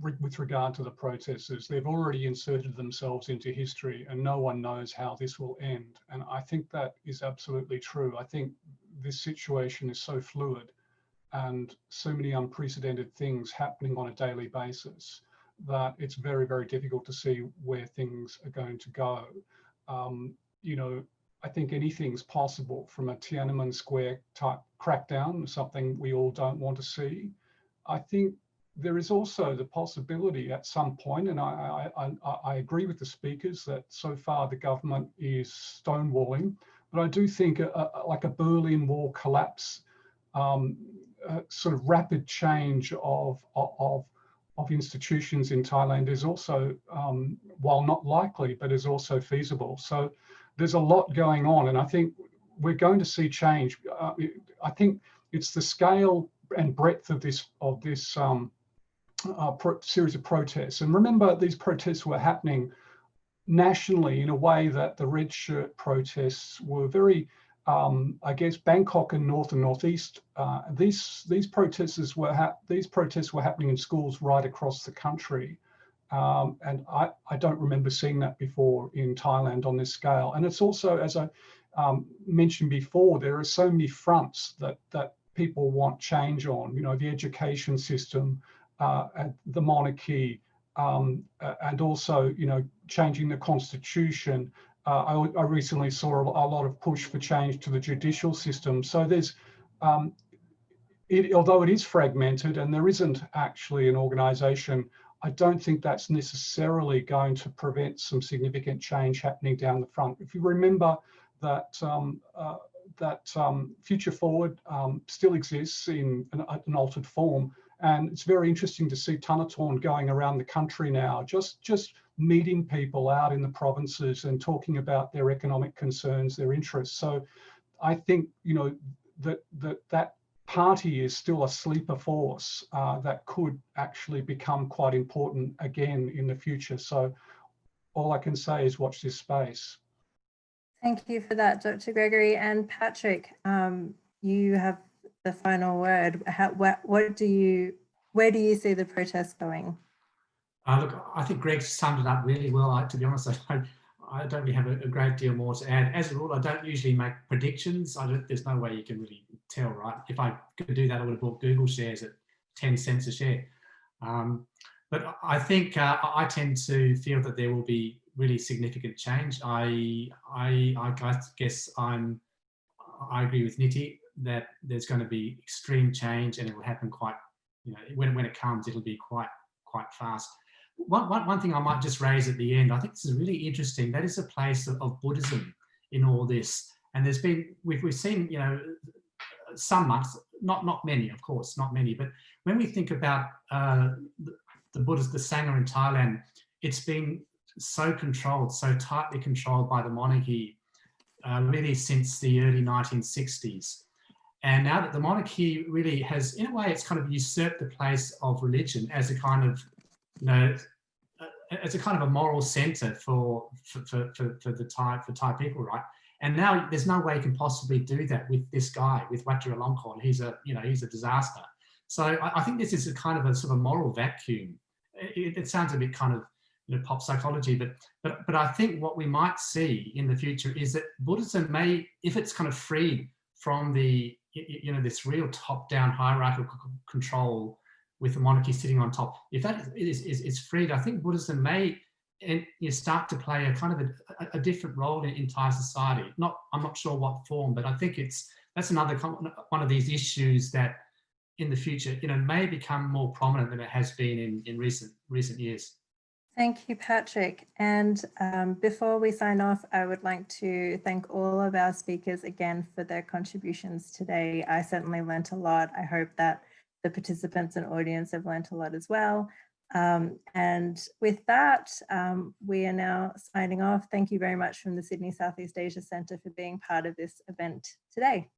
with regard to the protesters, they've already inserted themselves into history and no one knows how this will end. And I think that is absolutely true. I think this situation is so fluid and so many unprecedented things happening on a daily basis that it's very, very difficult to see where things are going to go. You know, I think anything's possible, from a Tiananmen Square type crackdown, something we all don't want to see. I think there is also the possibility at some point, and I agree with the speakers that so far the government is stonewalling, but I do think like a Berlin Wall collapse, sort of rapid change of institutions in Thailand is also, while not likely, but is also feasible. So there's a lot going on, and I think we're going to see change. I think it's the scale and breadth of this series of protests. And remember, these protests were happening nationally in a way that the red shirt protests were very, I guess, Bangkok and North and Northeast. These protests were happening in schools right across the country. And I don't remember seeing that before in Thailand on this scale. And it's also, as I mentioned before, there are so many fronts that people want change on, you know, the education system, the monarchy, and also, you know, changing the constitution. I recently saw a lot of push for change to the judicial system. So there's, although it is fragmented and there isn't actually an organisation, I don't think that's necessarily going to prevent some significant change happening down the front. If you remember that Future Forward still exists in an altered form, and it's very interesting to see Thanatorn going around the country now, just meeting people out in the provinces and talking about their economic concerns, their interests. So I think, you know, that party is still a sleeper force that could actually become quite important again in the future. So all I can say is watch this space. Thank you for that, Dr. Gregory. And Patrick, you have the final word. Where do you see the protest going? Look, I think Greg summed it up really well. To be honest, I don't really have a great deal more to add. As a rule, I don't usually make predictions. There's no way you can really tell, right? If I could do that, I would have bought Google shares at 10 cents a share. But I think I tend to feel that there will be really significant change. I guess I agree with Niti that there's going to be extreme change, and it will happen quite, you know, when it comes, it'll be quite fast. one thing I might just raise at the end, I think this is really interesting. That is a place of Buddhism in all this. And there's been, we've seen, you know, some monks, not many, of course, not many, but when we think about the Buddhist, the Sangha in Thailand, it's been so controlled, so tightly controlled by the monarchy really since the early 1960s. And now that the monarchy really has, in a way, it's kind of usurped the place of religion as a kind of, you know, as a kind of a moral centre for Thai people, right? And now there's no way you can possibly do that with this guy, with Vajiralongkorn. He's a disaster. So I think this is a kind of a sort of moral vacuum. It sounds a bit kind of, you know, pop psychology, but I think what we might see in the future is that Buddhism may, if it's kind of freed from the, you know, this real top-down hierarchical control with the monarchy sitting on top, if that is freed, I think Buddhism may start to play a kind of a different role in Thai society. I'm not sure what form, but I think that's another one of these issues that in the future, you know, may become more prominent than it has been in recent years. Thank you, Patrick. And before we sign off, I would like to thank all of our speakers again for their contributions today. I certainly learnt a lot. I hope that the participants and audience have learnt a lot as well. And with that, we are now signing off. Thank you very much from the Sydney Southeast Asia Centre for being part of this event today.